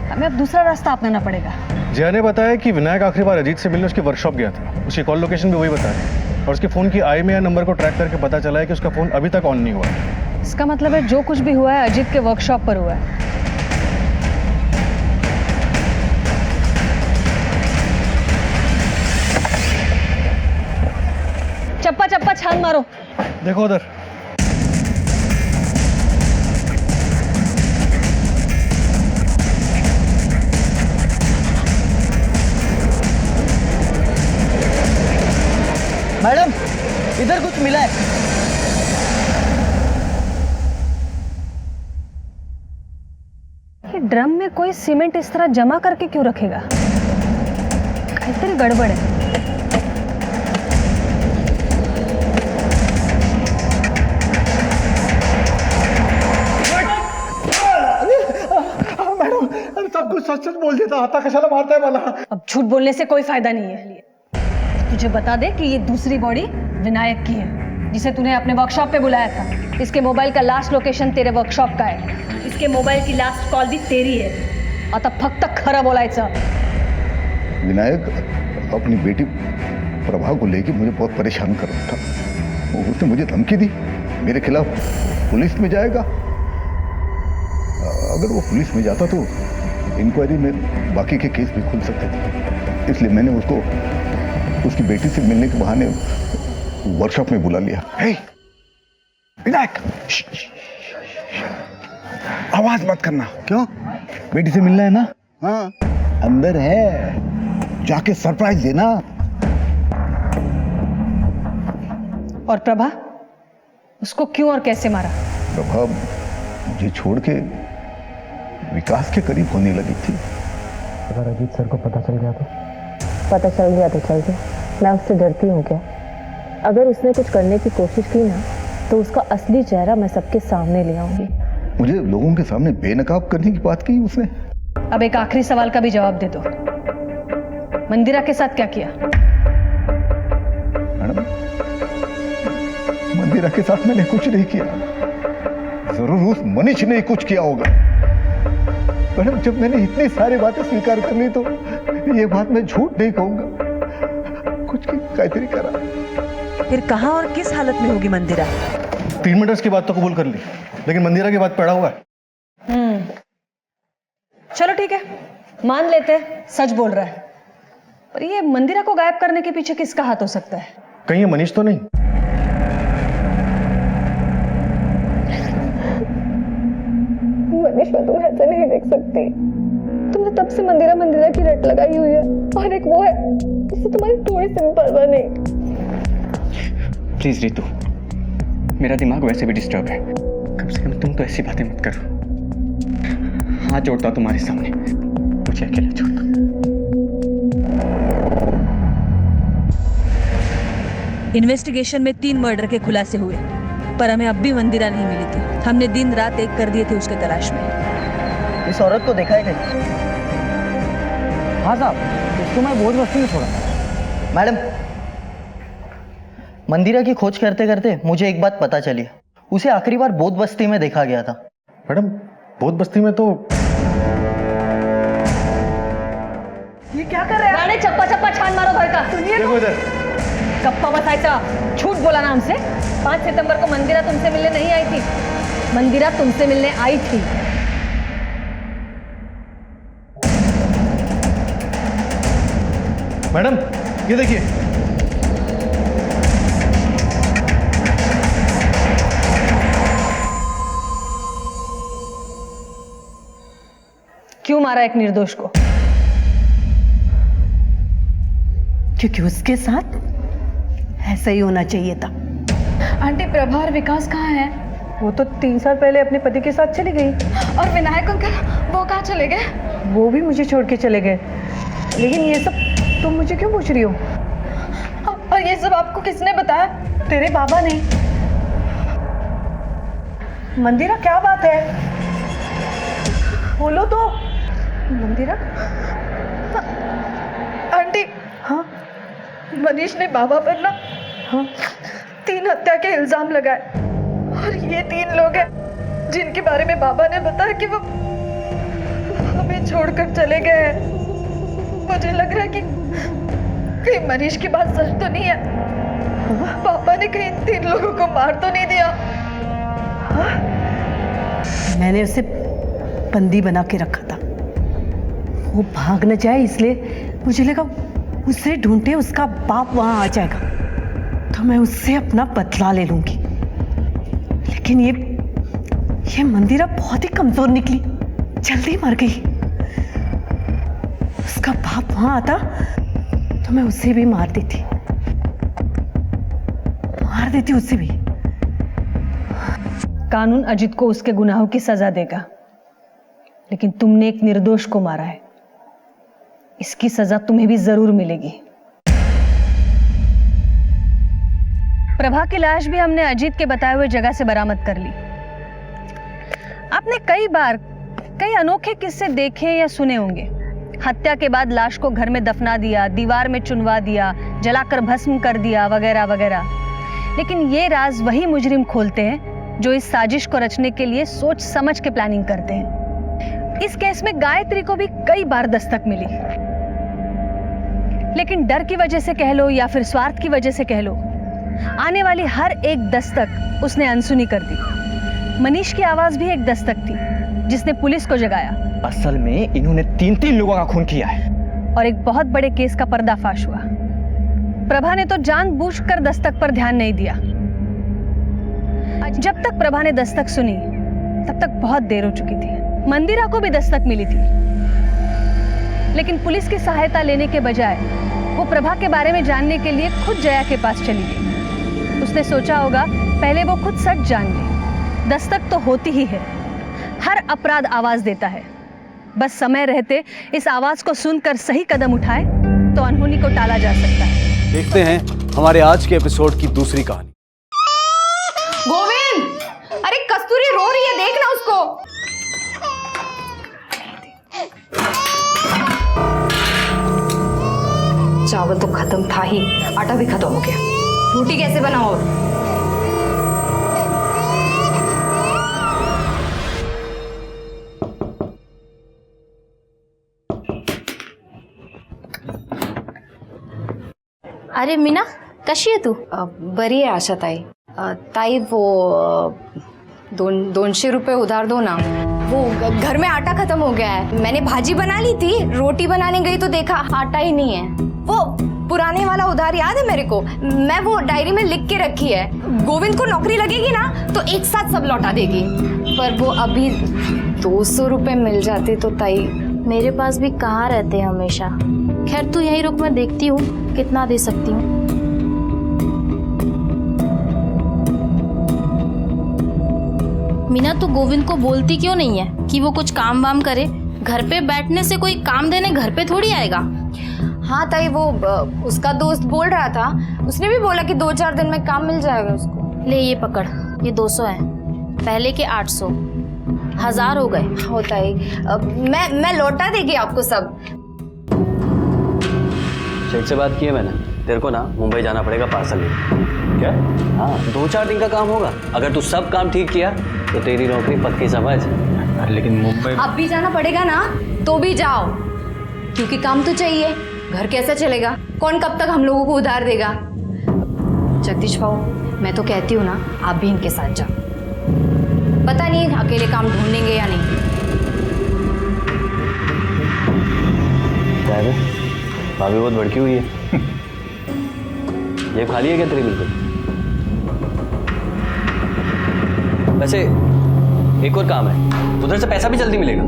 हमें अब दूसरा रास्ता अपनाना पड़ेगा। जया ने बताया कि विनायक आखिरी बार अजीत से मिलने उसकी वर्कशॉप गया था, उसकी कॉल लोकेशन भी वही बताया, और उसके फोन की IMEI नंबर को ट्रैक करके पता चला है कि उसका फोन अभी तक ऑन नहीं हुआ। इसका मतलब है जो कुछ भी हुआ है अजीत के वर्कशॉप पर हुआ है। चप्पा चप्पा छान मारो। देखो उधर। मैडम इधर कुछ मिला है। ये ड्रम में कोई सीमेंट इस तरह जमा करके क्यों रखेगा? कहीं गड़बड़ है। मैडम सब कुछ सच सच बोल देता, आता कशाला मारता है वाला। अब झूठ बोलने से कोई फायदा नहीं है। तुझे बता दे कि ये दूसरी बॉडी विनायक की है, जिसे तूने अपने वर्कशॉप पे बुलाया था। इसके मोबाइल का लास्ट लोकेशन तेरे वर्कशॉप का है, इसके मोबाइल की लास्ट कॉल भी तेरी है। आता फक्त खरं बोलायचं। विनायक अपनी बेटी प्रभा को लेके मुझे बहुत परेशान कर रहा था। उसने मुझे धमकी दी मेरे खिलाफ पुलिस में जाएगा। अगर वो पुलिस में जाता तो इंक्वायरी में बाकी के केस भी खुल सकते थे, इसलिए मैंने उसको उसकी बेटी से मिलने के बहाने वर्कशॉप में बुला लिया। हे विनायक, आवाज मत करना। क्यों? बेटी से मिलना है ना? हाँ अंदर है, जाके सरप्राइज देना। और प्रभा, उसको क्यों और कैसे मारा? प्रभा मुझे छोड़ के विकास के करीब होने लगी थी। अगर अजीत सर को पता चल गया तो? पता चल गया तो चल गया, मैं उससे डरती हूँ क्या? अगर उसने कुछ करने की कोशिश की ना तो उसका असली चेहरा मैं सबके सामने ले आऊंगी। मुझे लोगों के सामने बेनकाब करने की बात की उसने। अब एक आखिरी सवाल का भी जवाब दे दो, मंदिरा के साथ क्या किया? मैडम मंदिरा के साथ मैंने कुछ नहीं किया, जरूर उस मनीष ने कुछ किया होगा। मैडम जब मैंने इतनी सारी बातें स्वीकार कर ली तो ये बात मैं झूठ नहीं कहूंगा, कुछ की कायतरी करा। फिर कहाँ और किस हालत में होगी मंदिरा? 3 मर्डर्स की बात तो कबूल कर ली, लेकिन मंदिरा की बात पड़ा हुआ है। चलो ठीक है, मान लेते हैं सच बोल रहा है, पर ये मंदिरा को गायब करने के पीछे किसका हाथ हो सकता है? कहीं ये मनीष तो नहीं? मनीष, मैं तुम्हें ऐसे नहीं देख सकती। तुमने तब से मंदिरा मंदिरा की रट लगाई हुई है, और एक वो है जिससे तुम्हारी थोड़ी सी भी परवाह नहीं। प्लीज रितु, मेरा दिमाग वैसे भी डिस्टर्ब है, कम से कम तुम तो ऐसी बातें मत करो। हाथ जोड़ता तुम्हारे सामने, मुझे अकेला छोड़ दो। इन्वेस्टिगेशन में 3 मर्डर के खुलासे हुए, पर हमें अब भी मंदिरा नहीं मिली थी। हमने दिन रात एक कर दिए थे उसके तलाश में। इस औरत को देखा है कहीं? हाँ साहब, इसको मैं बोझ बस्ती में छोड़ा। मैडम, मंदिरा की खोज करते करते मुझे एक बात पता चली, उसे आखिरी बार बोध बस्ती में देखा गया था। मैडम बोध बस्ती में तो ये क्या कर रहे हैं? राणे, चप्पा चप्पा छान मारो घर का। देखो इधर। गप्पा बसायचा, झूठ बोला ना हमसे। 5 सितंबर को मंदिरा तुमसे मिलने नहीं आई थी, मंदिरा तुमसे मिलने आई थी। मैडम ये देखिए, क्यों मारा एक निर्दोष को? क्योंकि उसके साथ ऐसा ही होना चाहिए था। आंटी प्रभा और विकास कहाँ हैं? वो तो 3 साल पहले अपने पति के साथ चली गई। और विनायक अंकल वो कहाँ चले गए? वो भी मुझे छोड़ के चले गए। लेकिन ये सब तुम मुझे क्यों पूछ रही हो? और ये सब आपको किसने बताया? तेरे बाबा ने। मंदिरा क्या बात है? बोलो तो। मंदिरा? आंटी हाँ मनीष ने बाबा पर ना हाँ 3 हत्या के इल्जाम लगाए और ये 3 लोग हैं जिनके बारे में बाबा ने बताया कि वो हमें छोड़कर चले गए हैं। मुझे लग रहा है कि कहीं मनीष की बात सच तो नहीं है। पापा ने कहीं 3 लोगों को मार तो नहीं दिया? मैंने उसे बंदी बना के रखा था, वो भाग न जाए इसलिए मुझे लगा उसे ढूंढते उसका बाप वहां आ जाएगा तो मैं उससे अपना बदला ले लूंगी। लेकिन ये मंदिरा बहुत ही कमजोर निकली, जल्दी मर गई। उसका बाप वहां आता तो मैं उसे भी मार देती उसे भी। कानून अजित को उसके गुनाहों की सजा देगा, लेकिन तुमने एक निर्दोष को मारा है, इसकी सजा तुम्हें भी जरूर मिलेगी। प्रभा की लाश भी हमने अजीत के बताए हुए जगह से बरामद कर ली। आपने कई बार कई अनोखे किस्से देखे या सुने होंगे। हत्या के बाद लाश को घर में दफना दिया, दीवार में चुनवा दिया, जलाकर भस्म कर दिया, वगैरह वगैरह। लेकिन ये राज वही मुजरिम खोलते हैं जो इस साजिश को रचने के लिए सोच समझ के प्लानिंग करते हैं। इस केस में गायत्री को भी कई बार दस्तक मिली, लेकिन डर की वजह से कह लो या फिर स्वार्थ की वजह से कह लो, आने वाली हर एक दस्तक उसने अनसुनी कर दी। मनीष की आवाज भी एक दस्तक थी जिसने पुलिस को जगाया। असल में इन्होंने 3 लोगों का खून किया है और एक बहुत बड़े केस का पर्दाफाश हुआ। प्रभा ने तो जानबूझकर दस्तक पर ध्यान नहीं दिया। जब तक प्रभा ने दस्तक सुनी तब तक बहुत देर हो चुकी थी। मंदिरा को भी दस्तक मिली थी, लेकिन पुलिस की सहायता लेने के बजाय वो प्रभा के बारे में जानने के लिए खुद जया के पास चली गई। उसने सोचा होगा पहले वो खुद सच जान ले। दस्तक तो होती ही है, हर अपराध आवाज देता है। बस समय रहते इस आवाज को सुनकर सही कदम उठाए तो अनहोनी को टाला जा सकता है। देखते हैं हमारे आज के एपिसोड की दूसरी कहानी। गोविंद, अरे कस्तूरी रो रही है, देखना उसको। चावल तो खत्म था ही, आटा भी खत्म हो गया। रोटी कैसे बनाओ? अरे मीना, कशी आहे तू? बरी आहे आशा ताई। ताई वो 200 रुपए उधार दो ना। वो घर में आटा खत्म हो गया है। मैंने भाजी बना ली थी, रोटी बनाने गई तो देखा आटा ही नहीं है। वो पुराने वाला उधार याद है मेरे को, मैं वो डायरी में लिख के रखी है। गोविंद को नौकरी लगेगी ना तो एक साथ सब लौटा देगी। पर वो अभी 200 रुपए मिल जाते तो ताई। मेरे पास भी कहाँ रहते हैं हमेशा। खैर तू यहीं रुक, मैं देखती हूँ कितना दे सकती हूँ। मीना, तू गोविंद को बोलती क्यों नहीं है कि वो कुछ काम वाम करे? घर पे बैठने से कोई काम देने घर पे थोड़ी आएगा। हाँ ताई, वो उसका दोस्त बोल रहा था, उसने भी बोला कि 2-4 दिन में काम मिल जाएगा उसको। ले ये पकड़, ये 200 है, पहले के 800, 1000 हो गए। हो ताई, मैं लौटा देगी आपको सब। शेख से बात की है मैंने, तेरे को ना मुंबई जाना पड़ेगा पार्सल लेके। क्या? हाँ, 2-4 दिन का काम होगा। अगर तू सब काम ठीक किया तो तेरी नौकरी पक्की समझ। लेकिन मुंबई अब भी जाना पड़ेगा ना, तो भी जाओ, क्योंकि काम तो चाहिए। घर कैसे चलेगा? कौन कब तक हम लोगों को उधार देगा? जगदीश भाऊ, मैं तो कहती हूँ ना, आप भी इनके साथ जाओ। पता नहीं अकेले काम ढूंढेंगे या नहीं। भाभी बहुत भड़की हुई है। ये खाली है क्या तेरी? बिल्कुल। वैसे एक और काम है, उधर से पैसा भी जल्दी मिलेगा।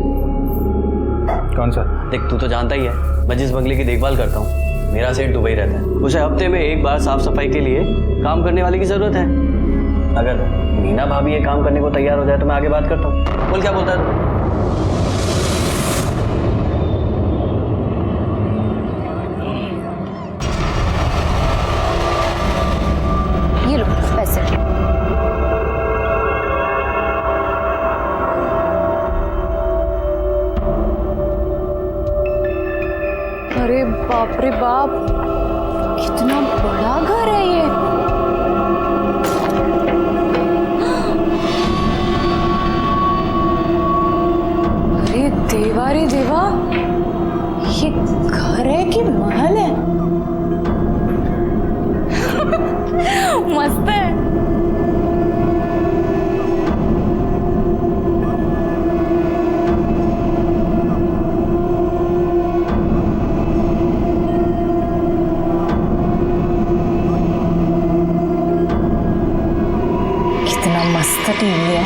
कौन सा? देख, तू तो जानता ही है मैं जिस बंगले की देखभाल करता हूँ, मेरा सेठ दुबई रहता है। उसे हफ्ते में एक बार साफ सफाई के लिए काम करने वाले की जरूरत है। अगर मीना भाभी ये काम करने को तैयार हो जाए तो मैं आगे बात करता हूँ। बोल क्या बोलता है तू? ये लो पैसे। अरे बाप रे बाप, कितना बड़ा घर है ये। अरे देवा रे देवा, ये घर है कि महल है? मस्त है। कितना मस्त टीवी है।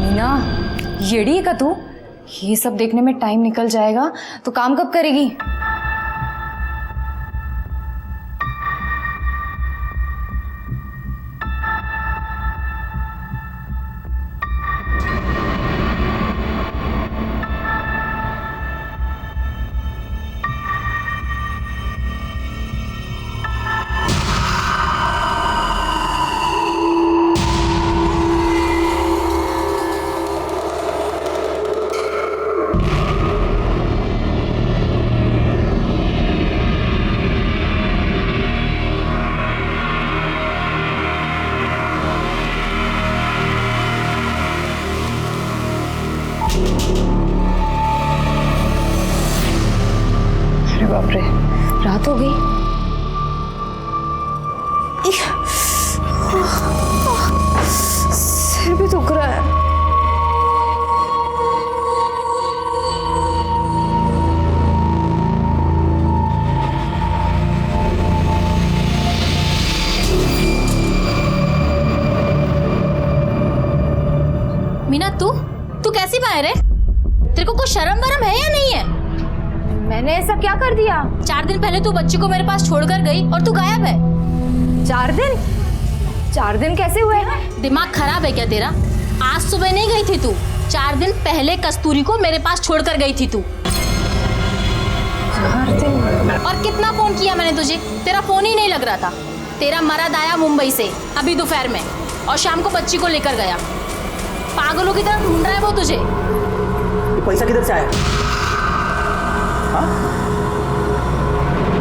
मीना, येड़ी है का तू? ये सब देखने में टाइम निकल जाएगा तो काम कब करेगी? अरे बाप रे, रात हो गई। सिर भी दुख रहा है। मीना, तू कैसी बाहर है? तेरे को कोई शर्म वरम है या नहीं है? मैंने ऐसा क्या कर दिया? 4 दिन पहले तू बच्ची को मेरे पास छोड़कर गई और तू गायब है। 4 दिन? 4 दिन कैसे हुए? दिमाग खराब है क्या तेरा? आज सुबह नहीं गई थी तू, 4 दिन पहले कस्तूरी को मेरे पास छोड़कर गई थी तू। 4 दिन? और कितना फोन किया मैंने तुझे, तेरा फोन ही नहीं लग रहा था। तेरा मर्द आया मुंबई से अभी दोपहर में और शाम को बच्ची को लेकर गया। पागलों की तरह ढूंढ रहा है वो तुझे। ये पैसा किधर से आया? हाँ?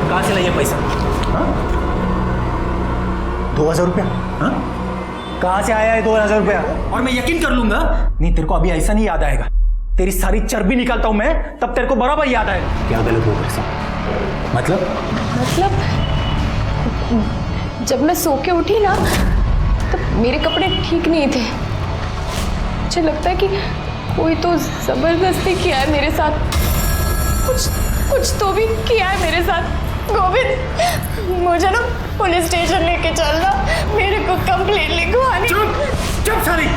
कहाँ से लाया पैसा? हाँ? 2000 रुपया? हाँ? कहाँ से आया है 2000 रुपया? और मैं यकीन कर लूंगा, नहीं तेरे को अभी ऐसा नहीं याद आएगा। तेरी सारी चर्बी निकालता हूं मैं, तब तेरे को बराबर याद आएगा। क्या गलत हो पैसा? मतलब जब मैं सो के उठी ना, तब मेरे कपड़े ठीक नहीं थे। मुझे लगता है कि कोई तो जबरदस्ती किया है मेरे साथ। कुछ तो भी किया है मेरे साथ। गोविंद, मुझे ना पुलिस स्टेशन लेके चलना, मेरे को कंप्लेंट लिखवानी। चुप सारी।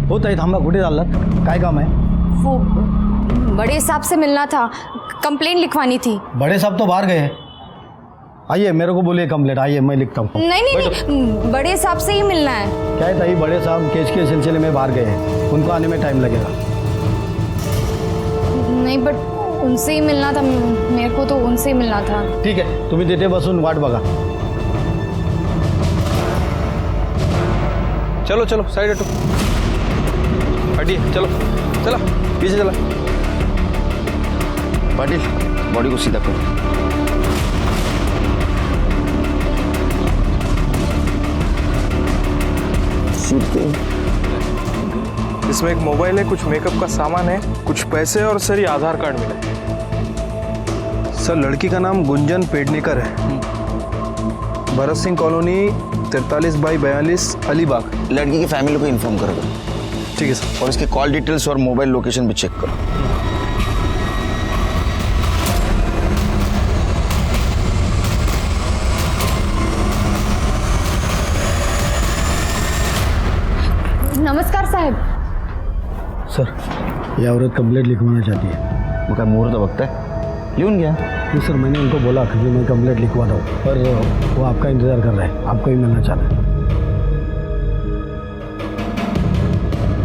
होता है थांबा, कुठे चाललात? काय काम है? वो बड़े साहब से मिलना था, कंप्लेंट लिखवानी थी। बड़े साहब तो बाहर गए हैं। आइए, मेरे को बोलिए कंप्लेंट। आइए, मैं लिखता हूँ। नहीं, बड़े साहब से ही मिलना है। क्या है ताई, बड़े साहब केस के सिलसिले में बाहर गए हैं, उनको आने में टाइम लगेगा। नहीं, बट उनसे ही मिलना था, मेरे को तो उनसे ही मिलना था। ठीक है, तुम्ही तिथे बसून वाट बघा। चलो चलो साइड हटो, हटिए, चलो चला पीछे चला। पाटिल, बॉडी को सीधा करो। इसमें एक मोबाइल है, कुछ मेकअप का सामान है, कुछ पैसे और सर ये आधार कार्ड मिला। सर लड़की का नाम गुंजन पेडनेकर है, भरत सिंह कॉलोनी 43/42 अलीबाग। लड़की की फैमिली को इन्फॉर्म करोगे? ठीक है सर। और इसके कॉल डिटेल्स और मोबाइल लोकेशन भी चेक करो। नमस्कार साहब। सर ये औरत कंप्लेंट लिखवाना चाहती है। वो क्या मुहूर्त वक्त है, लिखून गया? जी सर, मैंने उनको बोला कि मैं कंप्लेंट लिखवा दूँ, पर वो आपका इंतज़ार कर रहे हैं, आपको ही मिलना चाह रहे हैं।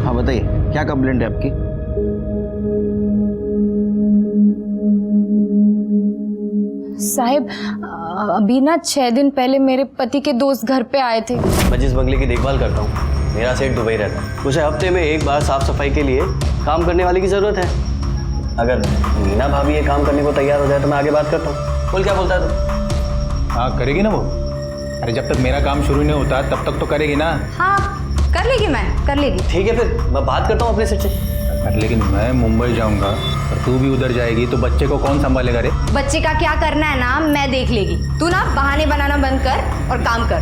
हाँ बताइए, क्या कंप्लेंट है आपकी? साहब अभी ना 6 दिन पहले मेरे पति के दोस्त घर पे आए थे। मैं जिस बंगले की देखभाल करता हूँ, मेरा सेठ दुबई रहता है। उसे हफ्ते में एक बार साफ सफाई के लिए काम करने वाले की ज़रूरत है। अगर मीना भाभी ये काम करने को तैयार हो जाए तो मैं आगे बात करता हूँ। बोल, क्या बोलता है तू? हाँ करेगी ना वो। अरे जब तक मेरा काम शुरू नहीं होता तब तक तो करेगी ना। हाँ कर लेगी, मैं कर लेगी। ठीक है, फिर मैं बात करता हूँ अपने सेठ से। लेकिन मैं मुंबई जाऊंगा और तू भी उधर जाएगी तो बच्चे को कौन संभालेगा रे? बच्चे का क्या करना है ना मैं देख लेगी। तू ना बहाने बनाना बंद कर और काम कर।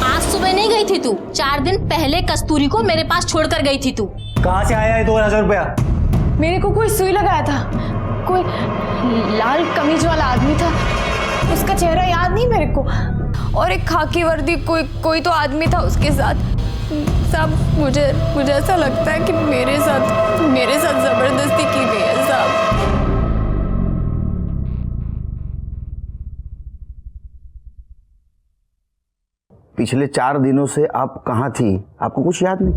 आज सुबह नहीं गई थी तू, 4 दिन पहले कस्तूरी को मेरे पास छोड़कर गई थी तू। कहाँ से आया है 2000 रुपया? मेरे को कोई सुई लगाया था, कोई लाल कमीज वाला आदमी था, उसका चेहरा याद नहीं मेरे को, और एक खाकी वर्दी कोई तो आदमी था उसके साथ। साहब मुझे ऐसा लगता है कि मेरे साथ जबरदस्ती की गई है साहब। पिछले 4 दिनों से आप कहाँ थी, आपको कुछ याद नहीं?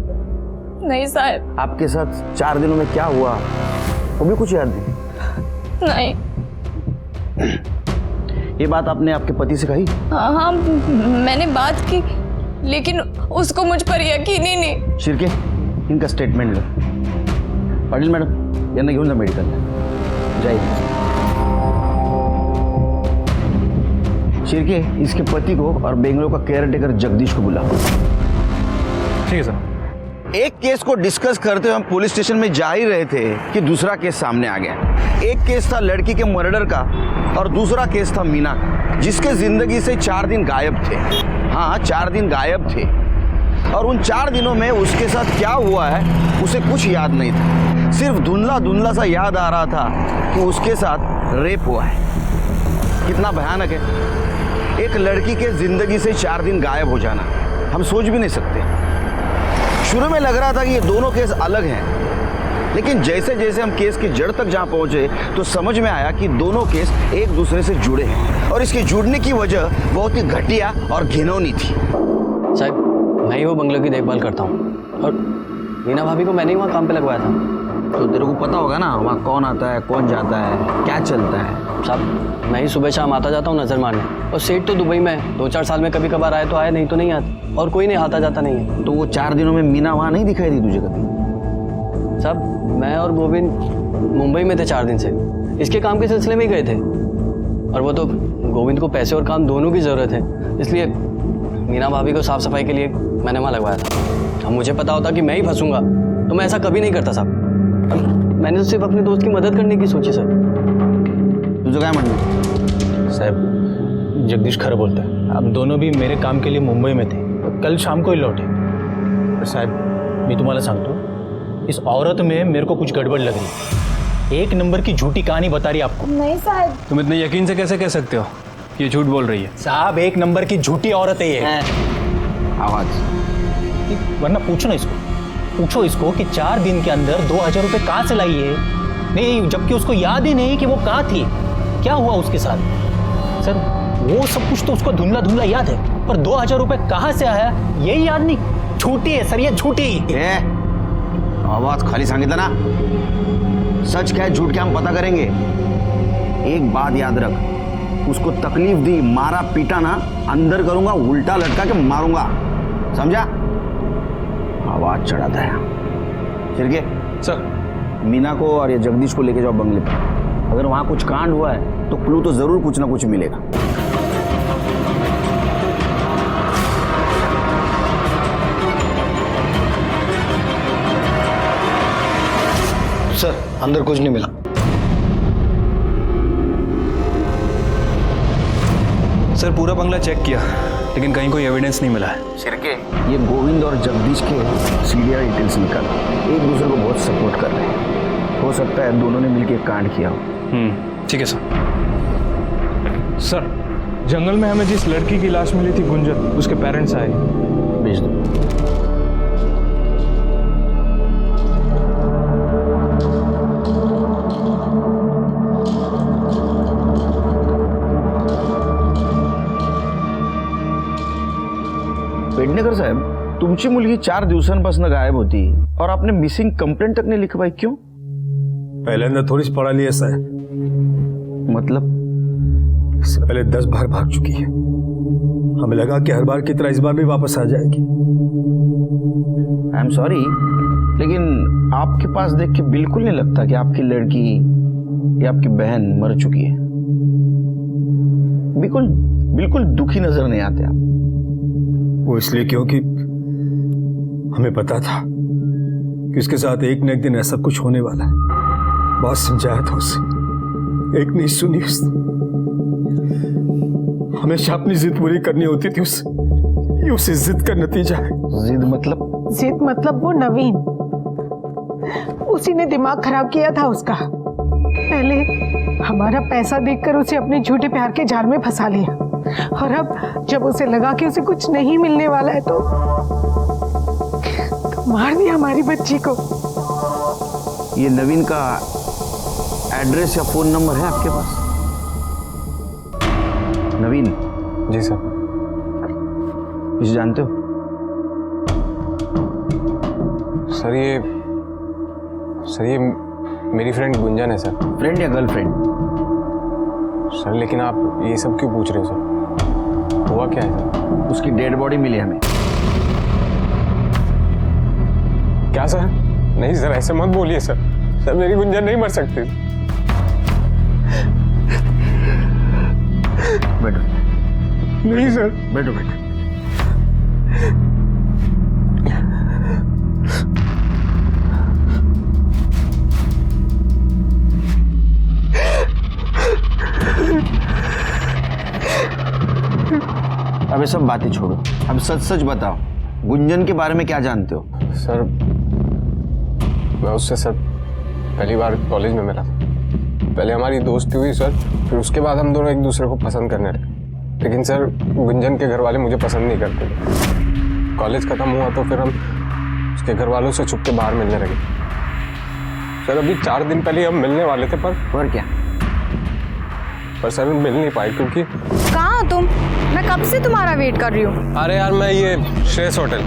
नहीं साहब। आपके साथ 4 दिनों में क्या हुआ वो भी कुछ याद नहीं? नहीं। ये बात आपने आपके पति से कही? हाँ मैंने बात की, लेकिन उसको मुझ पर यकीन ही नहीं। शिर्के, इनका स्टेटमेंट लो। पाटिल मॅडम यांना घेऊन जा मेडिकलला। जाइए। शिर्के, इसके पति को और बेंगलोर का केयरटेकर जगदीश को बुलाओ। ठीक है सर। एक केस को डिस्कस करते हुए हम पुलिस स्टेशन में जा ही रहे थे कि दूसरा केस सामने आ गया। एक केस था लड़की के मर्डर का और दूसरा केस था मीना का, जिसके जिंदगी से 4 दिन गायब थे। हाँ 4 दिन गायब थे, और उन 4 दिनों में उसके साथ क्या हुआ है उसे कुछ याद नहीं था। सिर्फ धुंधला सा याद आ रहा था कि उसके साथ रेप हुआ है। कितना भयानक है, एक लड़की के जिंदगी से 4 दिन गायब हो जाना, हम सोच भी नहीं सकते। शुरू में लग रहा था कि ये दोनों केस अलग हैं, लेकिन जैसे जैसे हम केस की जड़ तक जहाँ पहुँचे तो समझ में आया कि दोनों केस एक दूसरे से जुड़े हैं, और इसके जुड़ने की वजह बहुत ही घटिया और घिनौनी थी। साहब मैं ही वो बंगले की देखभाल करता हूँ, और मीना भाभी को मैंने ही वहाँ काम पे लगवाया था। तो तेरे को पता होगा ना वहाँ कौन आता है, कौन जाता है, क्या चलता है? साहब मैं ही सुबह शाम आता जाता हूँ नज़र मारने, और सेठ तो दुबई में है, 2-4 साल में कभी कभार आए तो आए, नहीं तो नहीं आते, और कोई नहीं आता जाता नहीं है। तो वो 4 दिनों में मीना वहाँ नहीं दिखाई दी तुझे कभी? साहब मैं और गोविंद मुंबई में थे 4 दिन से, इसके काम के सिलसिले में ही गए थे, और वो तो गोविंद को पैसे और काम दोनों की ज़रूरत है, इसलिए मीना भाभी को साफ़ सफाई के लिए मैंने वहाँ लगवाया था। अब मुझे पता होता कि मैं ही फंसूंगा तो मैं ऐसा कभी नहीं करता साहब। मैंने तो सिर्फ अपने दोस्त की मदद करने की सोची सर। तुझे क्या म्हणणं? साहब जगदीश खरं बोलता है, हम दोनों भी मेरे काम के लिए मुंबई में थे, कल शाम को ही लौटे। साहब मैं तुम्हारा सांगतो, इस औरत में मेरे को कुछ गड़बड़ लग रही है। एक नंबर की झूठी कहानी बता रही आपको। नहीं साहब। तुम इतने यकीन से कैसे कह सकते हो ये झूठ बोल रही है? साहब 1 नंबर की झूठी औरत है ये। आवाज, वरना पूछो ना इसको, पूछो इसको कि 4 दिन के अंदर 2000 रुपये कहाँ से लाई है। नहीं, जबकि उसको याद ही नहीं कि वो कहाँ थी, क्या हुआ उसके साथ। सर वो सब कुछ तो उसको धुंधला याद है, पर 2000 रुपये कहाँ से आया यही याद नहीं। झूठी है सर, ये झूठी। आवाज खाली सांगितलं ना, सच क्या है झूठ क्या हम पता करेंगे। एक बात याद रख, उसको तकलीफ दी, मारा पीटा ना, अंदर करूंगा, उल्टा लटका के मारूंगा, समझा? आवाज चढ़ाता है। शिर्के सर, मीना को और ये जगदीश को लेके जाओ बंगले पर। अगर वहां कुछ कांड हुआ है तो क्लू तो जरूर कुछ ना कुछ मिलेगा। सर, अंदर कुछ नहीं मिला। सर, पूरा बंगला चेक किया लेकिन कहीं कोई एविडेंस नहीं मिला है। शिर्के, ये गोविंद और जगदीश के सीरियल डिटेल्स निकाल, एक दूसरे को बहुत सपोर्ट कर रहे हैं। हो सकता है दोनों ने मिलकर कांड किया हो। ठीक है सर। सर, जंगल में हमें जिस लड़की की लाश मिली थी गुंजन, उसके पेरेंट्स आए। भेज दो। पेडणेकर साहेब, तुमची मुलगी 4 दिवसांपासून गायब होती और आपने मिसिंग कंप्लेंट तक नहीं लिखवाई, क्यों? पहले थोड़ी पढ़ा लिया साहब। मतलब? इससे पहले 10 बार भाग चुकी है। हमें लगा कि हर बार की तरह इस बार भी वापस आ जाएगी। आई एम सॉरी, लेकिन आपके पास देख के बिल्कुल नहीं लगता कि आपकी लड़की या आपकी बहन मर चुकी है। बिल्कुल बिल्कुल दुखी नजर नहीं आते आप। वो इसलिए क्योंकि हमें पता था कि उसके साथ एक न एक दिन ऐसा कुछ होने वाला है। बहुत समझाया था उसे, एक नहीं सुनी उसने। हमेशा अपनी जिद पूरी करनी होती थी उससे, ये उसे जिद का नतीजा है। जिद मतलब? जिद मतलब वो नवीन, उसी ने दिमाग खराब किया था उसका। पहले हमारा पैसा देखकर उसे अपने झूठे प्यार के जाल में फंसा लिया, और अब जब उसे लगा कि उसे कुछ नहीं मिलने वाला है तो मार दिया हमारी बच्ची को। ये नवीन का एड्रेस या फोन नंबर है आपके पास? नवीन? जी सर। इसे जानते हो? सर ये मेरी फ्रेंड गुंजन है सर। फ्रेंड या गर्लफ्रेंड? सर, लेकिन आप ये सब क्यों पूछ रहे हो सर? हुआ क्या है सर? उसकी डेड बॉडी मिली हमें। क्या सर? नहीं सर, ऐसे मत बोलिए सर। सर, मेरी गुंजन नहीं मर सकती। बैठो। नहीं सर। बैठो बैठो। अब ये सब बातें छोड़ो, अब सच सच बताओ, गुंजन के बारे में क्या जानते हो? सर, मैं उससे सर पहली बार कॉलेज में मिला। पहले हमारी दोस्ती हुई सर, फिर उसके बाद हम दोनों एक दूसरे को पसंद करने लगे। लेकिन सर, गुंजन के घर वाले मुझे पसंद नहीं करते। कॉलेज खत्म हुआ तो फिर हम उसके घर वालों से छुप के बाहर मिलने लगे। सर, अभी 4 दिन पहले हम मिलने वाले थे, पर क्या? पर सर मिल नहीं पाए। क्योंकि कहाँ हो तुम? मैं कब से तुम्हारा वेट कर रही हूँ। अरे यार, मैं ये श्रेयस होटल,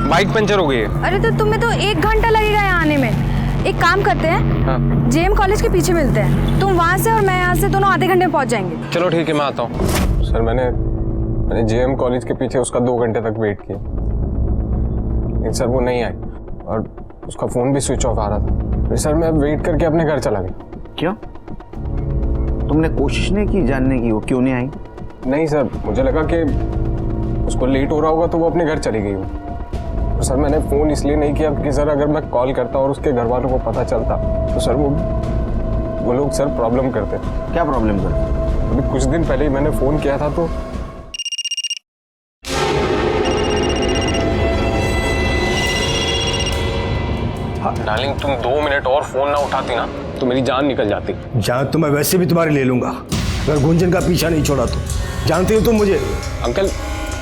बाइक पंचर हो गई है। अरे तो तुम्हें तो 1 घंटा लगेगा यहाँ आने में। एक काम करते हैं, हाँ। जेएम कॉलेज के पीछे मिलते हैं। तुम वहाँ से और मैं यहाँ से, दोनों आधे घंटे में पहुँच जाएंगे। चलो ठीक है, मैं आता हूँ। सर, मैंने जेएम कॉलेज के पीछे उसका 2 घंटे तक वेट किया, लेकिन सर वो नहीं आई और उसका फ़ोन भी स्विच ऑफ आ रहा था। फिर सर मैं वेट करके अपने घर चला गया। क्यों? तुमने कोशिश नहीं की जानने की वो क्यों नहीं आई? नहीं सर, मुझे लगा कि उसको लेट हो रहा होगा तो वो अपने घर चली गई हो। तो सर मैंने फ़ोन इसलिए नहीं किया कि सर अगर मैं कॉल करता और उसके घर वालों को पता चलता तो सर वो लोग सर प्रॉब्लम करते। क्या प्रॉब्लम करते? अभी कुछ दिन पहले ही मैंने फ़ोन किया था तो डार्लिंग, तुम 2 मिनट और फ़ोन ना उठाती ना तो मेरी जान निकल जाती। जान तो मैं वैसे भी तुम्हारी ले लूंगा अगर गुंजन का पीछा नहीं छोड़ा तो। जानती हो तुम मुझे? अंकल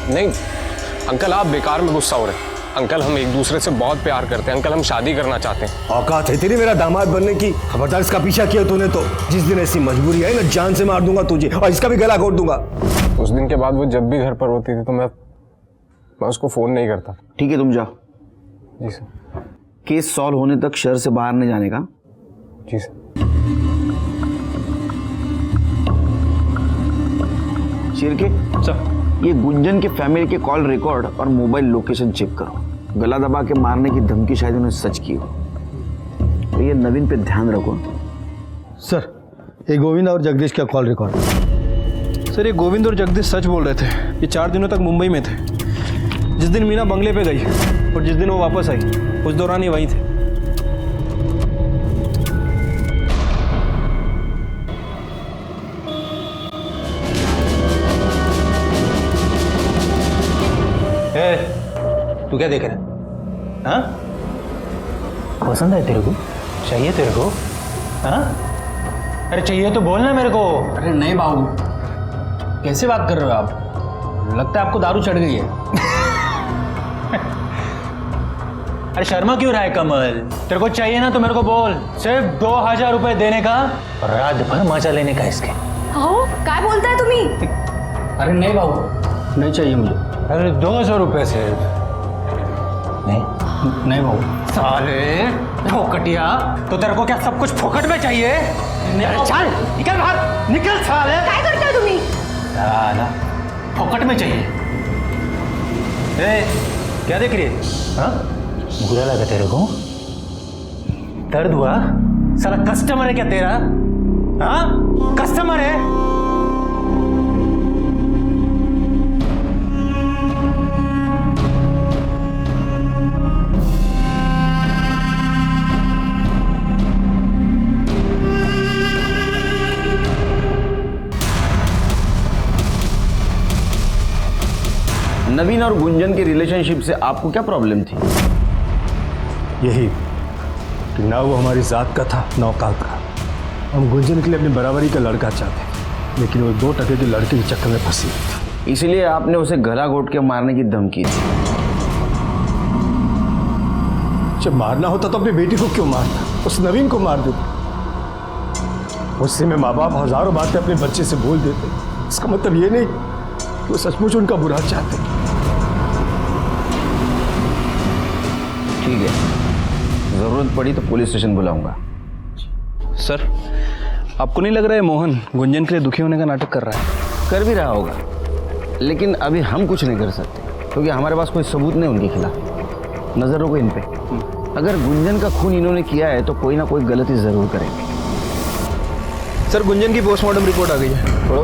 नहीं, अंकल आप बेकार में गुस्सा हो रहे हैं। अंकल, हम एक दूसरे से बहुत प्यार करते हैं। अंकल, हम शादी करना चाहते हैं। औकात है तेरी मेरा दामाद बनने की? खबरदार इसका पीछा किया तूने तो जिस दिन ऐसी मजबूरी आई ना, जान से मार दूंगा तुझे और इसका भी गला घोट दूंगा। उस दिन के बाद वो जब भी घर पर होती थी तो मैं उसको फ़ोन नहीं करता। ठीक है, तुम जाओ। जी सर। केस सॉल्व होने तक शहर से बाहर नहीं जाने का। जी सर। शिर्के सर, ये गुंजन के फैमिली के कॉल रिकॉर्ड और मोबाइल लोकेशन चेक करो। गला दबा के मारने की धमकी शायद उन्होंने सच की हो। तो ये नवीन पे ध्यान रखो। सर, ये गोविंद और जगदीश का कॉल रिकॉर्ड। सर, ये गोविंद और जगदीश सच बोल रहे थे। ये 4 दिनों तक मुंबई में थे। जिस दिन मीना बंगले पे गई और जिस दिन वो वापस आई, उस दौरान ही वहीं थे। तू क्या देख रहा है? हाँ, पसंद है तेरे को? चाहिए तेरे को? हाँ, अरे चाहिए तो बोलना मेरे को। अरे नहीं बाबू, कैसे बात कर रहे हो आप? लगता है आपको दारू चढ़ गई है। अरे शर्मा क्यों रहा है कमल? तेरे को चाहिए ना तो मेरे को बोल। सिर्फ 2000 रुपए देने का और रात भर मजा लेने का इसके। हो क्या बोलता है तुम्ही? अरे नहीं बाबू, नहीं चाहिए मुझे। अरे 200 रुपए सिर्फ। नहीं बाबू। साले फोकटिया, तो तेरे को क्या सब कुछ फोकट में चाहिए? चल निकल बाहर, निकल साले। क्या करते हो तुम्ही? साला फोकट में चाहिए। ए, क्या देख रही है? हाँ, बुरा लगा तेरे को? दर्द हुआ? साला कस्टमर है क्या तेरा? हाँ, कस्टमर है? नवीन और गुंजन के रिलेशनशिप से आपको क्या प्रॉब्लम थी? यही कि ना वो हमारी जात का था ना औकात का। हम गुंजन के लिए अपनी बराबरी का लड़का चाहते, लेकिन वो 2 टके के लड़के के चक्कर में फंसी थी। इसलिए आपने उसे गला घोट के मारने की धमकी दी। जब मारना होता तो अपनी बेटी को क्यों मारता? उस नवीन को मार देते। उससे में माँ बाप हजारों बातें अपने बच्चे से बोल देते। इसका मतलब ये नहीं कि वो सचमुच उनका बुरा चाहते। ठीक है, जरूरत पड़ी तो पुलिस स्टेशन बुलाऊंगा। सर, आपको नहीं लग रहा है मोहन गुंजन के लिए दुखी होने का नाटक कर रहा है? कर भी रहा होगा, लेकिन अभी हम कुछ नहीं कर सकते क्योंकि हमारे पास कोई सबूत नहीं उनके खिलाफ। नजर रखो इन पे। अगर गुंजन का खून इन्होंने किया है तो कोई ना कोई गलती जरूर करेंगे। सर, गुंजन की पोस्टमार्टम रिपोर्ट आ गई है। पढ़ो।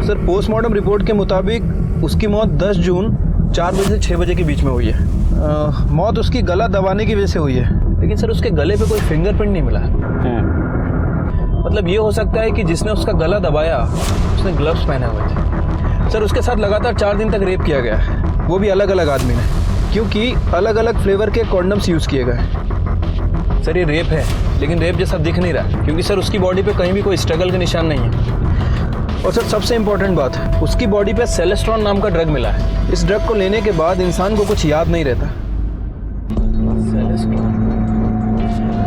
सर, पोस्टमार्टम रिपोर्ट के मुताबिक उसकी मौत 10 जून 4 बजे से 6 बजे के बीच में हुई है। मौत उसकी गला दबाने की वजह से हुई है, लेकिन सर उसके गले पे कोई फिंगरप्रिंट नहीं मिला। मतलब ये हो सकता है कि जिसने उसका गला दबाया उसने ग्लव्स पहने हुए थे। सर, उसके साथ लगातार 4 दिन तक रेप किया गया, वो भी अलग अलग आदमी ने, क्योंकि अलग अलग फ्लेवर के कॉन्डम्स यूज़ किए गए। सर, ये रेप है, लेकिन रेप जैसा दिख नहीं रहा, क्योंकि सर उसकी बॉडी पे कहीं भी कोई स्ट्रगल के निशान नहीं है। और सर, सबसे इम्पोर्टेंट बात, उसकी बॉडी पे सेलेस्ट्रॉन नाम का ड्रग मिला है। इस ड्रग को लेने के बाद इंसान को कुछ याद नहीं रहता।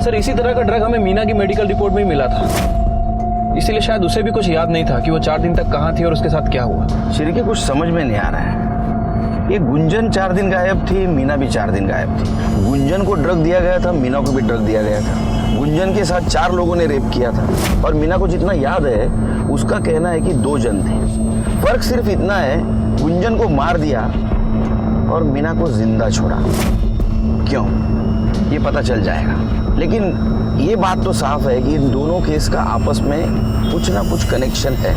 सर, इसी तरह का ड्रग हमें मीना की मेडिकल रिपोर्ट में ही मिला था, इसीलिए शायद उसे भी कुछ याद नहीं था कि वो 4 दिन तक कहाँ थी और उसके साथ क्या हुआ। श्री कुछ समझ में नहीं आ रहा है। ये गुंजन 4 दिन गायब थी, मीना भी 4 दिन गायब थी। गुंजन को ड्रग दिया गया था, मीना को भी ड्रग दिया गया था। गुंजन के साथ 4 लोगों ने रेप किया था और मीना को जितना याद है उसका कहना है कि 2 जन थे। फर्क सिर्फ इतना है, गुंजन को मार दिया और मीना को जिंदा छोड़ा। क्यों, ये पता चल जाएगा। लेकिन ये बात तो साफ है कि इन दोनों केस का आपस में कुछ ना कुछ कनेक्शन है,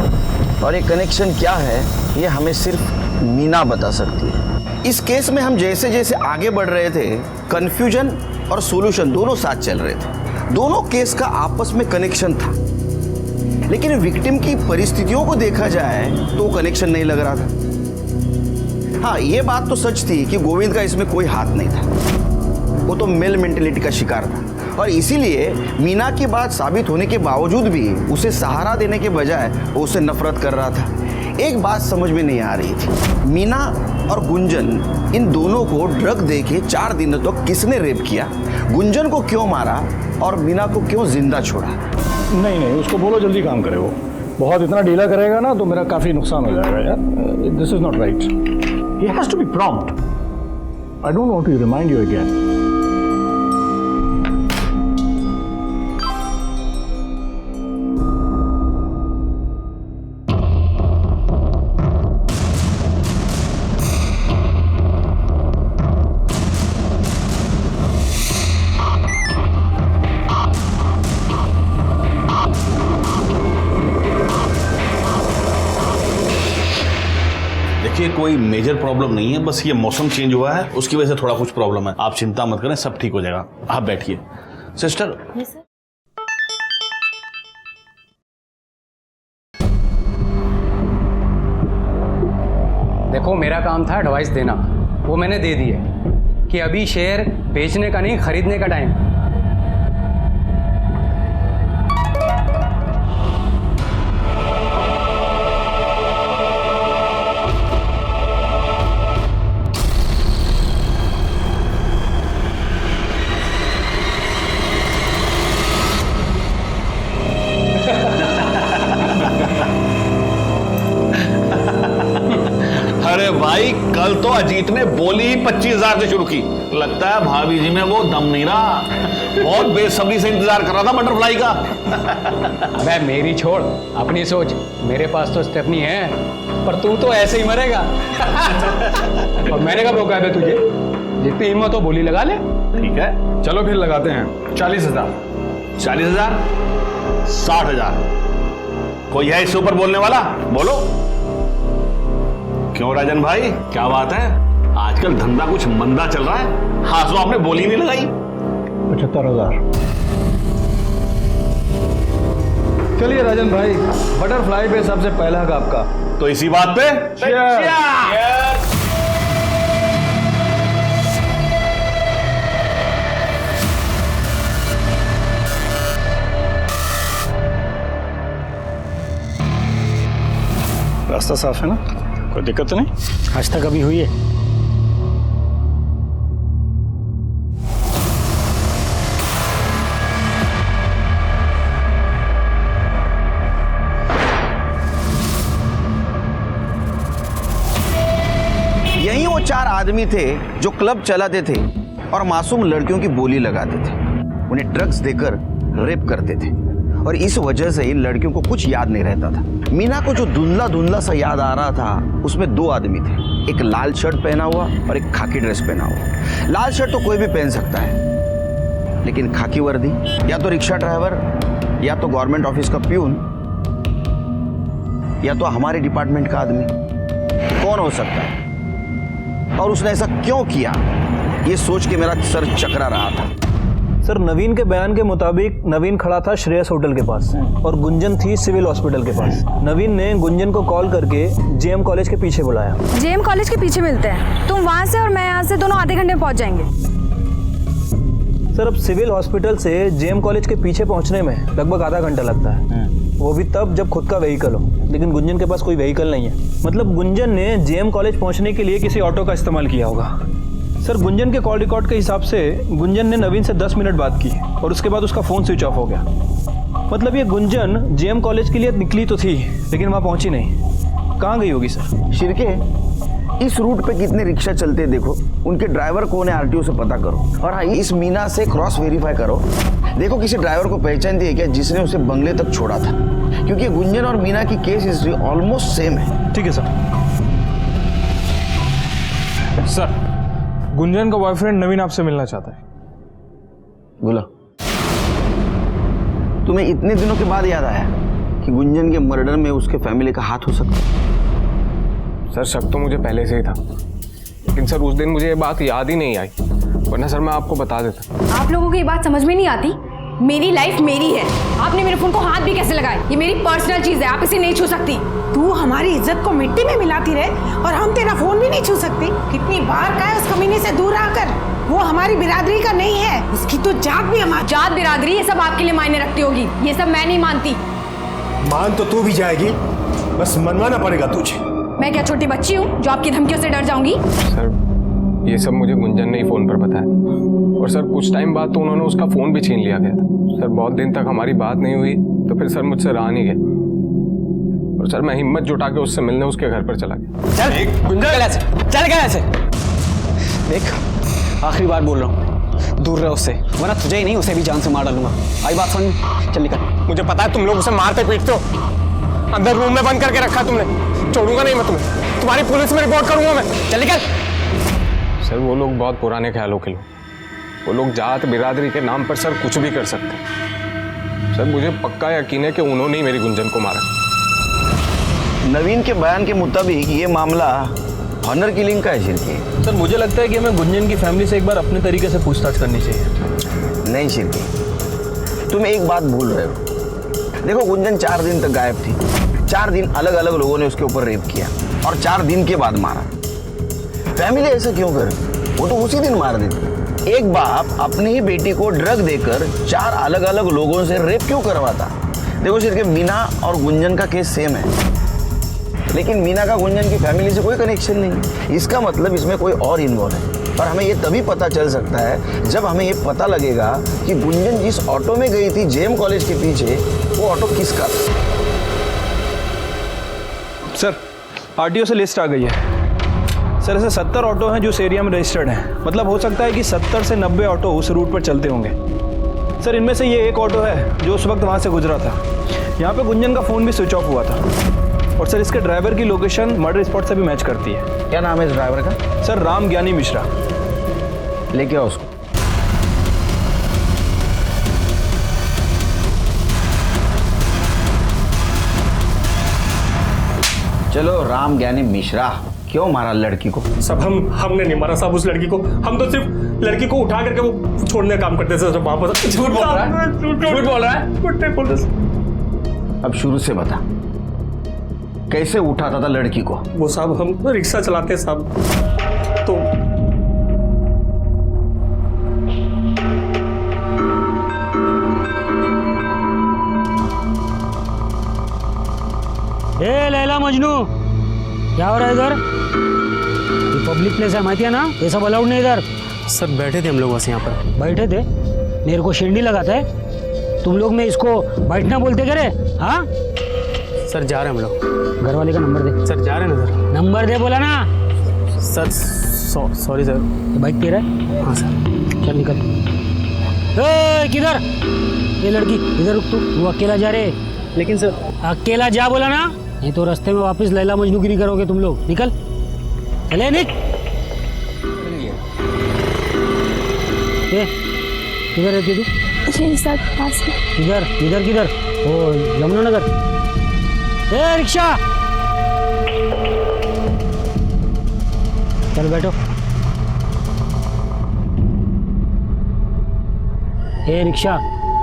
और ये कनेक्शन क्या है ये हमें सिर्फ मीना बता सकती है। इस केस में हम जैसे जैसे आगे बढ़ रहे थे, कंफ्यूजन और सॉल्यूशन दोनों साथ चल रहे थे। दोनों केस का आपस में कनेक्शन था, लेकिन विक्टिम की परिस्थितियों को देखा जाए तो कनेक्शन नहीं लग रहा था। हाँ, ये बात तो सच थी कि गोविंद का इसमें कोई हाथ नहीं था, वो तो मेल मेंटेलिटी का शिकार था, और इसीलिए मीना की बात साबित होने के बावजूद भी उसे सहारा देने के बजाय वो उससे नफरत कर रहा था। एक बात समझ में नहीं आ रही थी, मीना और गुंजन इन दोनों को ड्रग देके 4 दिनों तक किसने रेप किया, गुंजन को क्यों मारा और मीना को क्यों जिंदा छोड़ा? नहीं नहीं, उसको बोलो जल्दी काम करे। वो बहुत इतना ढीला करेगा ना तो मेरा काफ़ी नुकसान हो जाएगा यार। This is not right, he has to be prompt. I don't want to remind you again. देखिए कोई मेजर प्रॉब्लम नहीं है, बस ये मौसम चेंज हुआ है उसकी वजह से थोड़ा कुछ प्रॉब्लम है। आप चिंता मत करें, सब ठीक हो जाएगा। आप बैठिए। सिस्टर, देखो मेरा काम था एडवाइस देना, वो मैंने दे दी है कि अभी शेयर बेचने का नहीं खरीदने का टाइम। अरे भाई कल तो अजीत ने बोली 25,000 से शुरू की, लगता है भाभी जी में वो दम नहीं रहा। बहुत बेसब्री से इंतजार कर रहा था बटरफ्लाई का। अबे मेरी छोड़, अपनी सोच। मेरे पास तो स्टेफनी है, पर तू तो ऐसे ही मरेगा। और मैंने कब रोका है तुझे? जितनी हिम्मत हो बोली लगा ले। ठीक है, चलो फिर लगाते हैं 40,000। 40,000, 60,000। कोई है इससे ऊपर बोलने वाला? बोलो। क्यों राजन भाई, क्या बात है? आजकल धंधा कुछ मंदा चल रहा है। हाँ तो आपने बोली नहीं लगाई। 75,000। चलिए राजन भाई, बटरफ्लाई पे सबसे पहला हक आपका। तो इसी बात पे रास्ता साफ है ना? कोई दिक्कत तो नहीं? आज तक अभी हुई है? यही वो 4 आदमी थे जो क्लब चलाते थे और मासूम लड़कियों की बोली लगाते थे, उन्हें ड्रग्स देकर रेप करते थे, और इस वजह से इन लड़कियों को कुछ याद नहीं रहता था। मीना को जो धुंधला धुंधला सा याद आ रहा था, उसमें 2 आदमी थे, एक लाल शर्ट पहना हुआ और एक खाकी ड्रेस पहना हुआ। लाल शर्ट तो कोई भी पहन सकता है, लेकिन खाकी वर्दी या तो रिक्शा ड्राइवर, या तो गवर्नमेंट ऑफिस का प्यून, या तो हमारे डिपार्टमेंट का आदमी, कौन हो सकता है? और उसने ऐसा क्यों किया, ये सोच के मेरा सर चकरा रहा था। सर, नवीन के बयान के मुताबिक नवीन खड़ा था श्रेयस होटल के पास और गुंजन थी सिविल हॉस्पिटल के पास। नवीन ने गुंजन को कॉल करके जेएम कॉलेज के पीछे बुलाया। जेएम कॉलेज के पीछे मिलते हैं, तुम वहाँ से और मैं यहाँ से, दोनों आधे घंटे में पहुँच जाएंगे। सर, अब सिविल हॉस्पिटल से जेएम कॉलेज के पीछे पहुँचने में लगभग आधा घंटा लगता है, वो भी तब जब खुद का व्हीकल हो, लेकिन गुंजन के पास कोई व्हीकल नहीं है। मतलब गुंजन ने जेएम कॉलेज पहुँचने के लिए किसी ऑटो का इस्तेमाल किया होगा। सर, गुंजन के कॉल रिकॉर्ड के हिसाब से गुंजन ने नवीन से 10 मिनट बात की और उसके बाद उसका फ़ोन स्विच ऑफ हो गया। मतलब ये गुंजन जेएम कॉलेज के लिए निकली तो थी, लेकिन वहाँ पहुँची नहीं। कहाँ गई होगी सर? शिरके, इस रूट पे कितने रिक्शा चलते हैं देखो, उनके ड्राइवर कौन है आरटीओ से पता करो, और हाँ इस मीना से क्रॉस वेरीफाई करो, देखो किसी ड्राइवर को पहचानती है क्या जिसने उसे बंगले तक छोड़ा था, क्योंकि गुंजन और मीना की केस हिस्ट्री ऑलमोस्ट सेम है। ठीक है सर। सर, गुंजन का बॉयफ्रेंड नवीन आपसे मिलना चाहता है। बोला। तुम्हें इतने दिनों के बाद याद आया कि गुंजन के मर्डर में उसके फैमिली का हाथ हो सकता है? सर, शक तो मुझे पहले से ही था, लेकिन सर उस दिन मुझे ये बात याद ही नहीं आई, वरना सर मैं आपको बता देता। आप लोगों को ये बात समझ में नहीं आती? मेरी लाइफ मेरी है, आपने मेरे फोन को हाथ भी कैसे लगाए? ये मेरी पर्सनल चीज है, आप इसे नहीं छू सकती। तू हमारी इज्जत को मिट्टी में मिलाती रहे और हम तेरा फोन भी नहीं छू सकती। कितनी बार कहा उस कमीने से दूर आकर, वो हमारी बिरादरी का नहीं है, उसकी तो जात भी हमारी। जात बिरादरी ये सब आपके लिए मायने रखती होगी, ये सब मैं नहीं मानती। मान तो तू भी जाएगी, बस मनवाना पड़ेगा तुझे। मैं क्या छोटी बच्ची हूँ जो आपकी धमकियों से डर जाऊंगी? सर, ये सब मुझे गुंजन ने ही फोन पर बताया, और सर कुछ टाइम बाद तो उन्होंने उसका फोन भी छीन लिया गया था। सर बहुत दिन तक हमारी बात नहीं हुई, तो फिर सर मुझसे रहा नहीं गया, और सर मैं हिम्मत जुटा के उससे मिलने उसके घर पर चला गया। चल गुंजन, चल गया ऐसे। देख, आखिरी बार बोल रहा हूँ, दूर रह उससे, वरना तुझे ही नहीं उसे भी जान से मार डालूंगा। आई बात समझ? चल निकल। मुझे पता है तुम लोग उसे मारते पीटते हो, अंदर रूम में बंद करके रखा तुमने, छोड़ूंगा नहीं मैं तुम्हें, तुम्हारी पुलिस में रिपोर्ट करूंगा मैं। चल निकल। सर वो लोग बहुत पुराने ख्यालों के लोग, वो लोग जात बिरादरी के नाम पर सर कुछ भी कर सकते हैं। सर मुझे पक्का यकीन है कि उन्होंने ही मेरी गुंजन को मारा। नवीन के बयान के मुताबिक ये मामला ऑनर किलिंग का है शिरके। सर मुझे लगता है कि हमें गुंजन की फैमिली से एक बार अपने तरीके से पूछताछ करनी चाहिए। नहीं शिरके, तुम एक बात भूल रहे हो। देखो गुंजन 4 दिन तक गायब थी। 4 दिन अलग अलग लोगों ने उसके ऊपर रेप किया और 4 दिन के बाद मारा। फैमिली ऐसा क्यों करे? वो तो उसी दिन मार देती। एक बाप अपनी ही बेटी को ड्रग देकर 4 अलग अलग लोगों से रेप क्यों करवाता? देखो शिरके, मीना और गुंजन का केस सेम है, लेकिन मीना का गुंजन की फैमिली से कोई कनेक्शन नहीं। इसका मतलब इसमें कोई और इन्वॉल्व है। और हमें ये तभी पता चल सकता है जब हमें ये पता लगेगा कि गुंजन जिस ऑटो में गई थी जेएम कॉलेज के पीछे, वो ऑटो किसका था। सर आरटीओ से लिस्ट आ गई है। सर ऐसे 70 ऑटो हैं जो इस एरिया में रजिस्टर्ड हैं। मतलब हो सकता है कि 70 से 90 ऑटो उस रूट पर चलते होंगे। सर इनमें से ये एक ऑटो है जो उस वक्त वहाँ से गुजरा था। यहाँ पे गुंजन का फ़ोन भी स्विच ऑफ हुआ था। और सर इसके ड्राइवर की लोकेशन मर्डर स्पॉट से भी मैच करती है। क्या नाम है इस ड्राइवर का? सर राम ज्ञानी मिश्रा। लेके आओ उसको। चलो राम ज्ञानी मिश्रा, क्यों मारा लड़की को? सब हमने नहीं मारा साहब उस लड़की को। हम तो सिर्फ लड़की को उठा करके वो छोड़ने का काम करते थे। वापस झूठ बोल रहा है, झूठ बोल रहा है। अब शुरू से बता, कैसे उठाता था लड़की को? वो साहब हम रिक्शा चलाते साहब, तो ए लैला मजनू, क्या हो रहा है इधर? ये पब्लिक प्लेस है, माहिती है ना? ये सब अलाउड नहीं इधर। सर बैठे थे हम लोग बस यहाँ पर। बैठे थे? मेरे को शिरडी लगाता है? तुम लोग में इसको बैठना बोलते क्या रे? हाँ सर जा रहे हैं हम लोग। घर वाले का नंबर दे। सर जा रहे हैं ना सर। नंबर दे बोला ना। Sir sorry sir. बाइक तेरा है? हाँ सर। चल निकल। किधर? ये लड़की इधर रुक। तू अकेला जा रहे? लेकिन सर अकेला जा बोला ना, नहीं तो रास्ते में वापस लैला मजनूगिरी करोगे तुम लोग। निकल, चले निक। किधर रहती तू? पास में। इधर इधर किधर? ओ यमुनानगर। ए रिक्शा, चल बैठो। ए रिक्शा,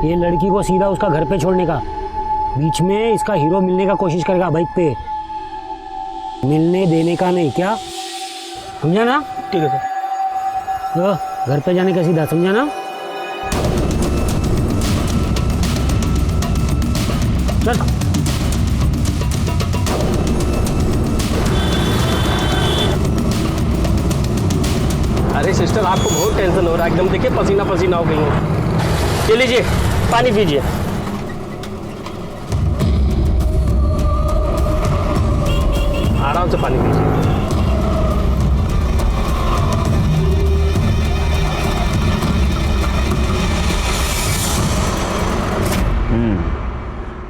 ये लड़की को सीधा उसका घर पे छोड़ने का, बीच में इसका हीरो मिलने का कोशिश करेगा बाइक पे, मिलने देने का नहीं। क्या समझा ना? ठीक है सर। तो घर पे जाने का सीधा, समझा ना? चल। अरे सिस्टर आपको बहुत टेंशन हो रहा है, एकदम देखिए पसीना पसीना हो गई है। ये लीजिए पानी पीजिए। आराम से पानी पीजिए।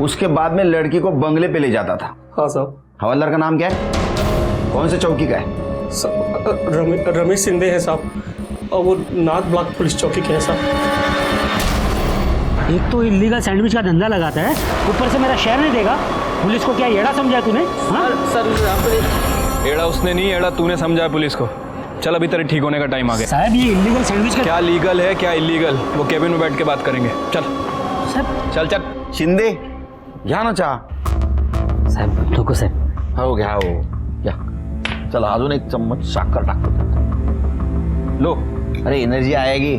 उसके बाद में लड़की को बंगले पे ले जाता था। हाँ साहब। हवलदार का नाम क्या है? कौन से चौकी का है? रमेश सिंधे है साहब, और वो नाथ ब्लॉक पुलिस चौकी के हैं साहब। एक तो इलीगल सैंडविच का धंधा लगाता है, ऊपर से मेरा शहर नहीं देगा। पुलिस को क्या येड़ा समझा तूने? हाँ सर एड़ा उसने नहीं, एड़ा तूने समझा है पुलिस को। चल अभी तेरे ठीक होने का टाइम आ गया। साहब ये इलीगल सैंडविच का क्या लीगल है क्या इलीगल, वो केबिन में बैठ के बात करेंगे। चल साहब। चल शिंदे, घ्या ना चहा साहेब। नको साहेब। हो घ्या हो या। चल अजून एक चम्मच साखर टाकतो त्यात। लो, अरे एनर्जी आएगी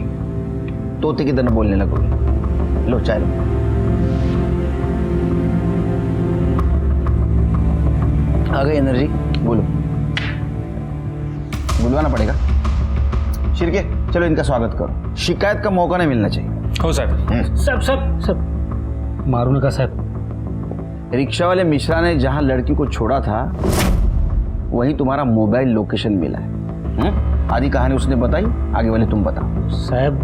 तो ते किधर बोलने लगोगे। लो चाय लो। आ गई एनर्जी, बोलो। बुलवाना पड़ेगा। शिरके चलो इनका स्वागत करो। शिकायत का मौका नहीं मिलना चाहिए। हो साहब। सब मारू नका साहब। रिक्शा वाले मिश्रा ने जहां लड़की को छोड़ा था वहीं तुम्हारा मोबाइल लोकेशन मिला है। आधी कहानी उसने बताई, आगे वाले तुम बताओ। साहब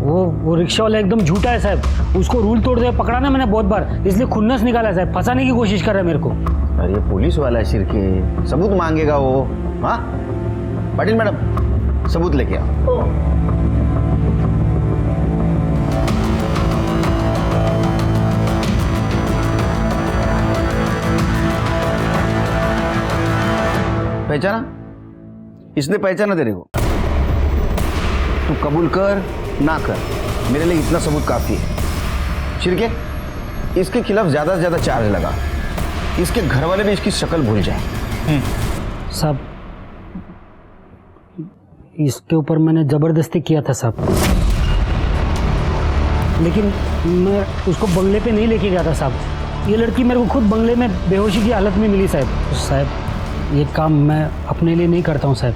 वो रिक्शा वाला एकदम झूठा है साहब। उसको रूल तोड़ते हुए पकड़ा ना मैंने बहुत बार, इसलिए खुन्नस निकाला है साहब। फंसाने की कोशिश कर रहा है मेरे को। अरे पुलिस वाला है शिरके, सबूत मांगेगा वो। हाँ पाटिल मैडम, सबूत लेके आओ। पहचाना? इसने पहचाना तेरे को? तू कबूल कर ना कर, मेरे लिए इतना सबूत काफी है। शिरके, इसके खिलाफ ज्यादा से ज्यादा चार्ज लगा, इसके घर वाले भी इसकी शक्ल भूल जाए। साहब, इसके ऊपर मैंने जबरदस्ती किया था साहब, लेकिन मैं उसको बंगले पे नहीं लेके गया था साहब। ये लड़की मेरे को खुद बंगले में बेहोशी की हालत में मिली साहब। साहब, ये काम मैं अपने लिए नहीं करता हूँ साहब,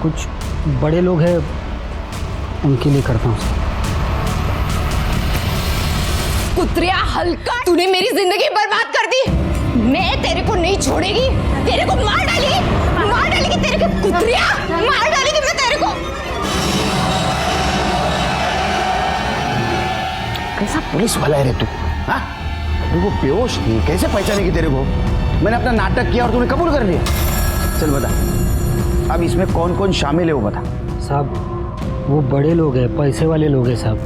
कुछ बड़े लोग हैं उनके लिए करता हूँ साहब। कुत्रिया हल्का, तूने मेरी जिंदगी बर्बाद कर दी। मैं तेरे को नहीं छोड़ेगी, तेरे को मार डालेगी तेरे को कुत्रिया, मार डालेगी मैं तेरे को। कैसा पुलिस वाला है रे तू? हाँ, वो बेहोश थी, कैसे पहचानेगी तेरे को? मैंने अपना नाटक किया और तूने कबूल कर लिया। चल बता, अब इसमें कौन कौन शामिल है वो बता। साहब, वो बड़े लोग हैं, पैसे वाले लोग हैं साहब।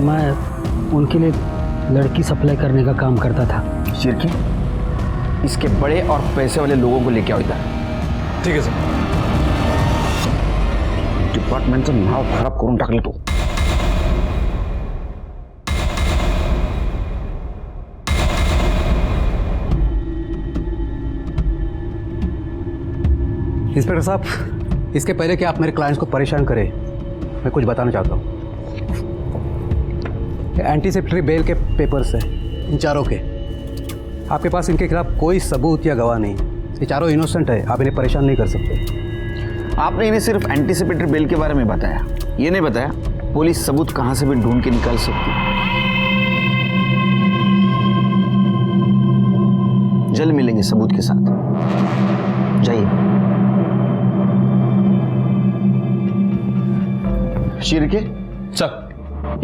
मैं उनके लिए लड़की सप्लाई करने का काम करता था। शिरकी, इसके बड़े और पैसे वाले लोगों को लेके आओ इधर। ठीक है सर। डिपार्टमेंटचं नाव खराब करून टाकलं तू। इंस्पेक्टर साहब, इसके पहले कि आप मेरे क्लाइंट्स को परेशान करें, मैं कुछ बताना चाहता हूँ। एंटीसिपेटरी बेल के पेपर्स हैं इन चारों के। आपके पास इनके खिलाफ कोई सबूत या गवाह नहीं। ये चारों इनोसेंट है, आप इन्हें परेशान नहीं कर सकते। आपने इन्हें सिर्फ एंटीसिपेटरी बेल के बारे में बताया, ये नहीं बताया पुलिस सबूत कहां से भी ढूंढ के निकाल सकती। जल्द मिलेंगे सबूत के साथ, जाइए। शिरके, सर,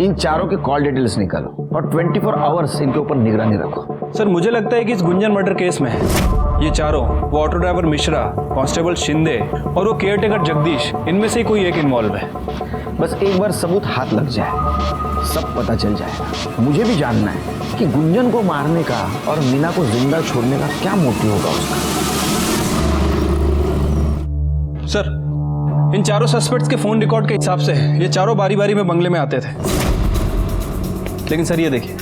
इन चारों के कॉल डिटेल्स निकालो और 24 आवर्स इनके ऊपर निगरानी रखो। सर, मुझे लगता है कि इस गुंजन मर्डर केस में ये चारों, वो auto driver Mishra, constable Shinde और वो केयरटेकर जगदीश, इनमें से कोई एक इन्वॉल्व है। बस एक बार सबूत हाथ लग जाए, सब पता चल जाएगा। मुझे भी जानना है कि गुंजन को मारने का और मीना को जिंदा छोड़ने का क्या मोटिव होगा उसका। सर, इन चारों सस्पेक्ट्स के फोन रिकॉर्ड के हिसाब से ये चारों बारी बारी में बंगले में आते थे। लेकिन सर, ये देखिए,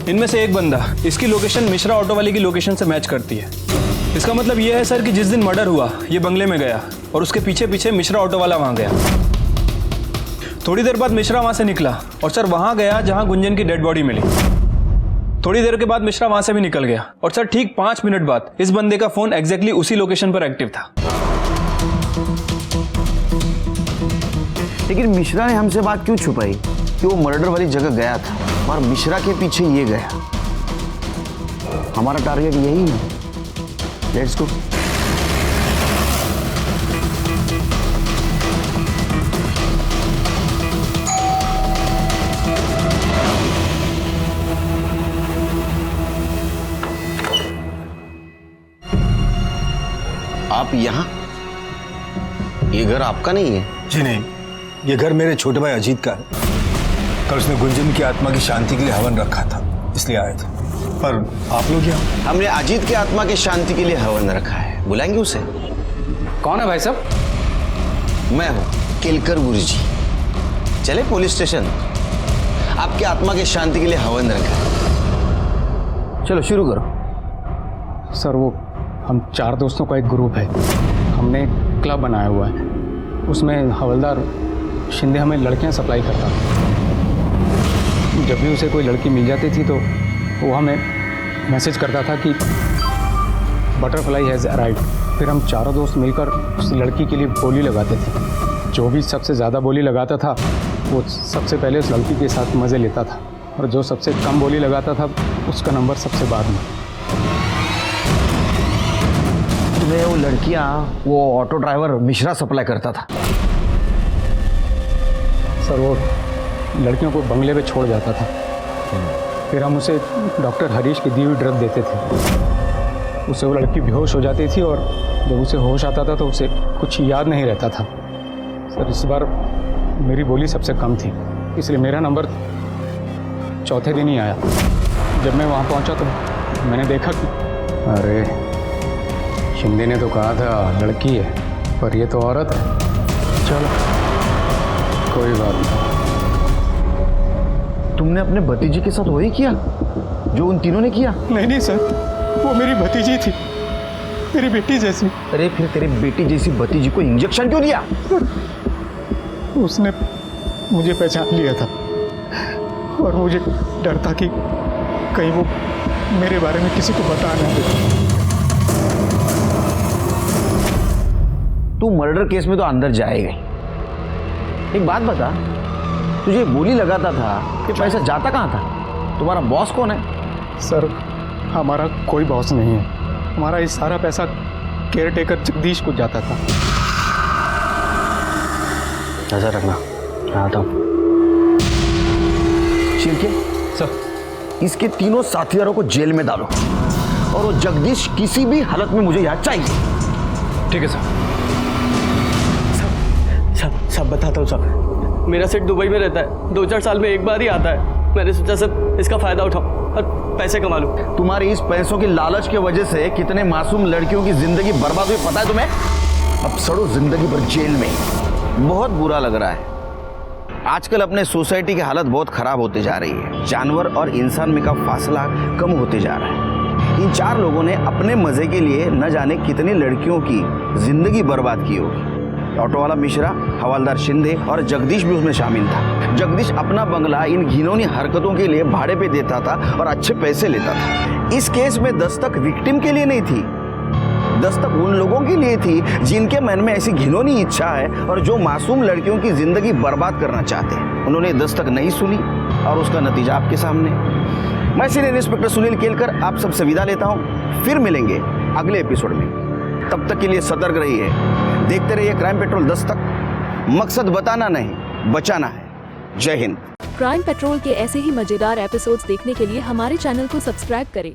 इनमें से एक बंदा इसकी लोकेशन मिश्रा ऑटो वाले की लोकेशन से मैच करती है। इसका मतलब ये है सर कि जिस दिन मर्डर हुआ ये बंगले में गया और उसके पीछे पीछे मिश्रा ऑटो वाला वहां गया। थोड़ी देर बाद मिश्रा वहां से निकला और सर वहां गया जहां गुंजन की डेड बॉडी मिली। थोड़ी देर के बाद मिश्रा वहां से भी निकल गया और सर ठीक 5 मिनट बाद इस बंदे का फोन एग्जैक्टली उसी लोकेशन पर एक्टिव था। लेकिन मिश्रा ने हमसे बात क्यों छुपाई कि वो मर्डर वाली जगह गया था और मिश्रा के पीछे ये गया? हमारा टारगेट यही है। Let's go. आप यहाँ? ये घर आपका नहीं है? जी नहीं, ये घर मेरे छोटे भाई अजीत का है। कल उसने गुंजन की आत्मा की शांति के लिए हवन रखा था, इसलिए आए थे। पर आप लोग यहाँ? हमने अजीत की आत्मा की शांति के लिए हवन रखा है, बुलाएंगे उसे। कौन है भाई साहब? मैं हूँ केलकर गुरुजी। चले पुलिस स्टेशन, आपकी आत्मा की शांति के लिए हवन रखा है। चलो शुरू करो। सर, वो हम 4 दोस्तों का एक ग्रुप है, हमने एक क्लब बनाया हुआ है। उसमें हवलदार शिंदे हमें लड़कियां सप्लाई करता था। जब भी उसे कोई लड़की मिल जाती थी तो वो हमें मैसेज करता था कि बटरफ्लाई हैज़ अराइव्ड। फिर हम चारों दोस्त मिलकर उस लड़की के लिए बोली लगाते थे। जो भी सबसे ज़्यादा बोली लगाता था वो सबसे पहले उस लड़की के साथ मज़े लेता था, और जो सबसे कम बोली लगाता था उसका नंबर सबसे बाद में। तुम्हें वो लड़कियां वो ऑटो ड्राइवर मिश्रा सप्लाई करता था? सर, वो लड़कियों को बंगले पे छोड़ जाता था, फिर हम उसे डॉक्टर हरीश की दी हुई ड्रग देते थे। उससे वो लड़की बेहोश हो जाती थी और जब उसे होश आता था तो उसे कुछ याद नहीं रहता था। सर, इस बार मेरी बोली सबसे कम थी, इसलिए मेरा नंबर चौथे दिन ही आया। जब मैं वहाँ पहुँचा तो मैंने देखा कि अरे, शिंदे ने तो कहा था लड़की है, पर ये तो औरत है। चलो कोई बात नहीं। तुमने अपने भतीजी के साथ वही किया जो उन तीनों ने किया? नहीं सर, वो मेरी भतीजी थी, मेरी बेटी जैसी। अरे फिर तेरी बेटी जैसी भतीजी को इंजेक्शन क्यों दिया? उसने मुझे पहचान लिया था और मुझे डर था कि कहीं वो मेरे बारे में किसी को बता ना दे। तू मर्डर केस में तो अंदर जाएगा। एक बात बता, तुझे गोली लगाता था कि पैसा जाता कहाँ था? तुम्हारा बॉस कौन है? सर हमारा कोई बॉस नहीं है, हमारा ये सारा पैसा केयर टेकर जगदीश को जाता था। नजर रखना, मैं आता हूँ। शिर्के सर, इसके तीनों साथियों को जेल में डालो और वो जगदीश किसी भी हालत में मुझे यहाँ चाहिए। ठीक है सर। सब बताता हूँ सर। मेरा सेठ दुबई में रहता है, 2-4 साल में एक बार ही आता है। मैंने सोचा सर इसका फायदा उठाऊं और पैसे कमा लूं। तुम्हारी इस पैसों की लालच की वजह से कितने मासूम लड़कियों की जिंदगी बर्बाद हुई पता है तुम्हें? अब सड़ो जिंदगी भर जेल में। बहुत बुरा लग रहा है। आजकल अपने सोसाइटी की हालत बहुत खराब होते जा रही है। जानवर और इंसान में का फासला कम होते जा रहा है। इन 4 लोगों ने अपने मजे के लिए न जाने कितनी लड़कियों की जिंदगी बर्बाद की होगी। ऑटो वाला मिश्रा, हवालदार शिंदे और जगदीश भी उसमें शामिल था। जगदीश अपना बंगला इन घिनौनी हरकतों के लिए भाड़े पे देता था और अच्छे पैसे लेता था। इस केस में दस्तक विक्टिम के लिए नहीं थी, दस्तक उन लोगों के लिए थी जिनके मन में ऐसी घिनौनी इच्छा है और जो मासूम लड़कियों की जिंदगी बर्बाद करना चाहते हैं। उन्होंने दस्तक नहीं सुनी और उसका नतीजा आपके सामने। मैं सीनियर इंस्पेक्टर सुनील केलकर आप सबसे विदा लेता हूँ। फिर मिलेंगे अगले एपिसोड में। तब तक के लिए सतर्क रहिए, देखते रहिए क्राइम पेट्रोल दस्तक। मकसद बताना नहीं, बचाना है। जय हिंद। क्राइम पेट्रोल के ऐसे ही मजेदार एपिसोड्स देखने के लिए हमारे चैनल को सब्सक्राइब करें